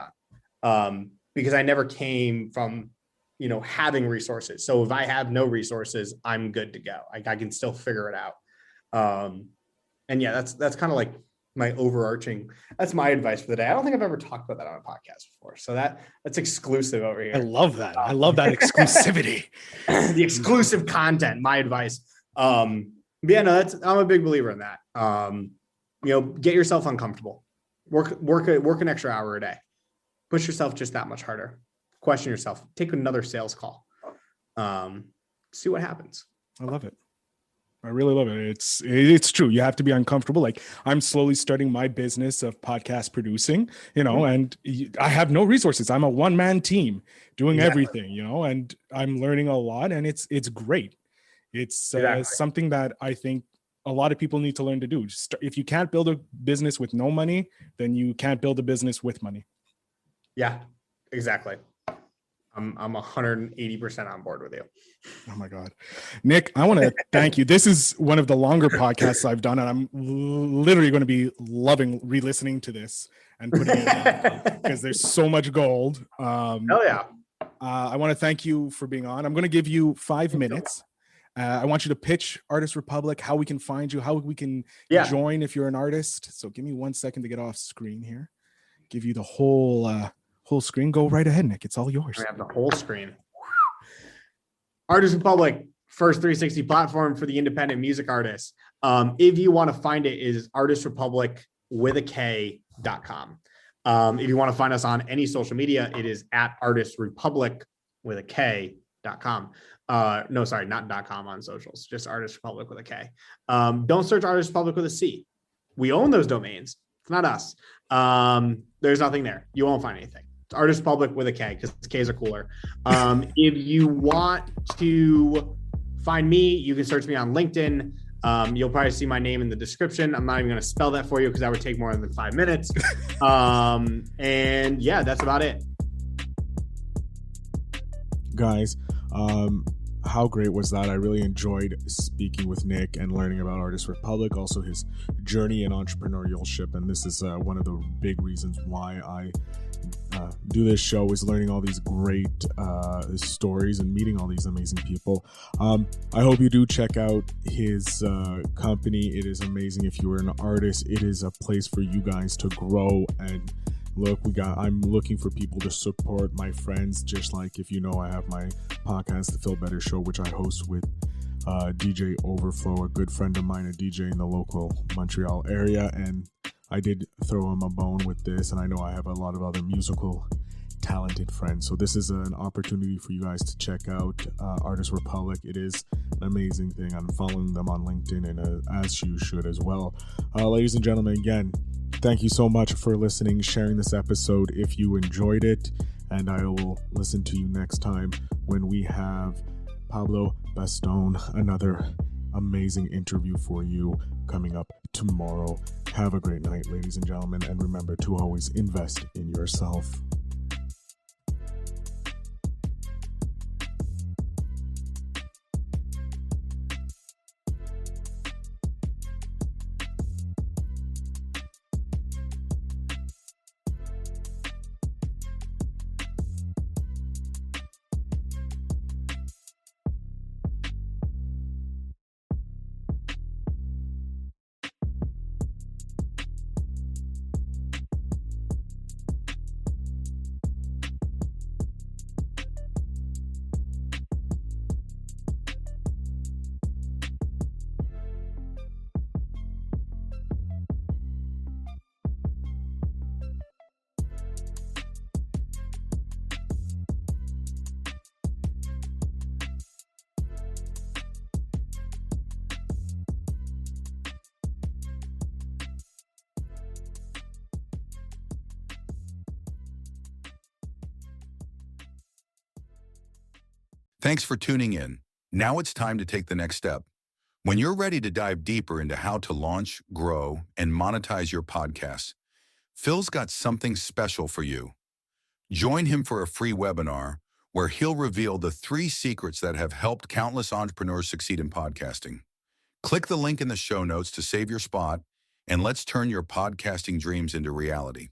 [SPEAKER 3] done because I never came from, you know, having resources. So if I have no resources, I'm good to go. Like, I can still figure it out. And yeah, that's kind of like my overarching, that's my advice for the day. I don't think I've ever talked about that on a podcast before. So that's exclusive over here.
[SPEAKER 5] I love that. I love that exclusivity.
[SPEAKER 3] The exclusive content, my advice. Yeah, no, I'm a big believer in that. You know, get yourself uncomfortable, work an extra hour a day, push yourself just that much harder, question yourself, take another sales call, see what happens.
[SPEAKER 5] I love it. I really love it. It's true. You have to be uncomfortable. Like I'm slowly starting my business of podcast producing, and I have no resources. I'm a one-man team doing everything, and I'm learning a lot, and it's great. It's something that I think a lot of people need to learn to do. If you can't build a business with no money, then you can't build a business with money.
[SPEAKER 3] Yeah, exactly. I'm 180% on board with you.
[SPEAKER 5] Oh my God. Nick, I want to thank you. This is one of the longer podcasts I've done, and I'm literally going to be loving re-listening to this and putting it because there's so much gold.
[SPEAKER 3] Hell yeah.
[SPEAKER 5] I want to thank you for being on. I'm going to give you 5 minutes. I want you to pitch Artist Republik, how we can find you, how we can join if you're an artist. So give me 1 second to get off screen here. Give you the whole screen. Go right ahead, Nick. It's all yours.
[SPEAKER 3] I have the whole screen. Artist Republik, first 360 platform for the independent music artists. If you want to find it, is artistrepublik.com. If you want to find us on any social media, it is at artistrepublik.com. No, sorry, not .com on socials, just Artist Republik with a K. Don't search Artist Republik with a C. We own those domains. It's not us. There's nothing there. You won't find anything. It's Artist Republik with a K because Ks are cooler. If you want to find me, you can search me on LinkedIn. You'll probably see my name in the description. I'm not even going to spell that for you because that would take more than 5 minutes. And yeah, that's about it.
[SPEAKER 4] Guys, how great was that? I really enjoyed speaking with Nick and learning about Artist Republik, also his journey in entrepreneurship. And this is one of the big reasons why I do this show, is learning all these great stories and meeting all these amazing people. I hope you do check out his company. It is amazing. If you are an artist, it is a place for you guys to grow and look. I'm looking for people to support my friends, just like, if you know, I have my podcast, The Feel Better Show, which I host with DJ Overflow, a good friend of mine, a DJ in the local Montreal area, and I did throw him a bone with this, and I know I have a lot of other musical talented friends. So this is an opportunity for you guys to check out Artist Republik. It is an amazing thing. I'm following them on LinkedIn, and as you should as well. Ladies and gentlemen, again, thank you so much for listening, sharing this episode if you enjoyed it, and I will listen to you next time when we have Pablo Bastone, another amazing interview for you coming up tomorrow. Have a great night, ladies and gentlemen, and remember to always invest in yourself.
[SPEAKER 2] Thanks for tuning in. Now it's time to take the next step. When you're ready to dive deeper into how to launch, grow, and monetize your podcast, Phil's got something special for you. Join him for a free webinar where he'll reveal the 3 secrets that have helped countless entrepreneurs succeed in podcasting. Click the link in the show notes to save your spot, and let's turn your podcasting dreams into reality.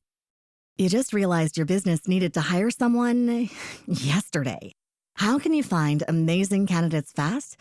[SPEAKER 1] You just realized your business needed to hire someone yesterday. How can you find amazing candidates fast?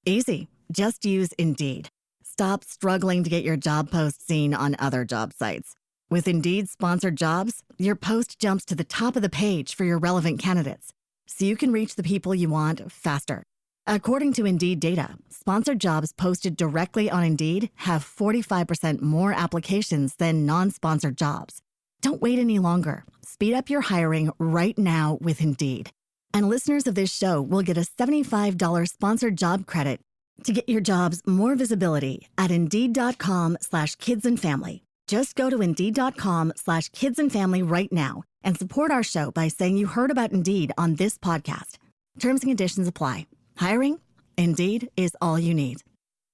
[SPEAKER 1] Easy. Just use Indeed. Stop struggling to get your job post seen on other job sites. With Indeed sponsored jobs, your post jumps to the top of the page for your relevant candidates, so you can reach the people you want faster. According to Indeed data, sponsored jobs posted directly on Indeed have 45% more applications than non-sponsored jobs. Don't wait any longer. Speed up your hiring right now with Indeed. And listeners of this show will get a $75 sponsored job credit To get your jobs more visibility at Indeed.com/kidsandfamily. Just go to Indeed.com/kidsandfamily right now and support our show by saying you heard about Indeed on this podcast. Terms and conditions apply. Hiring? Indeed is all you need.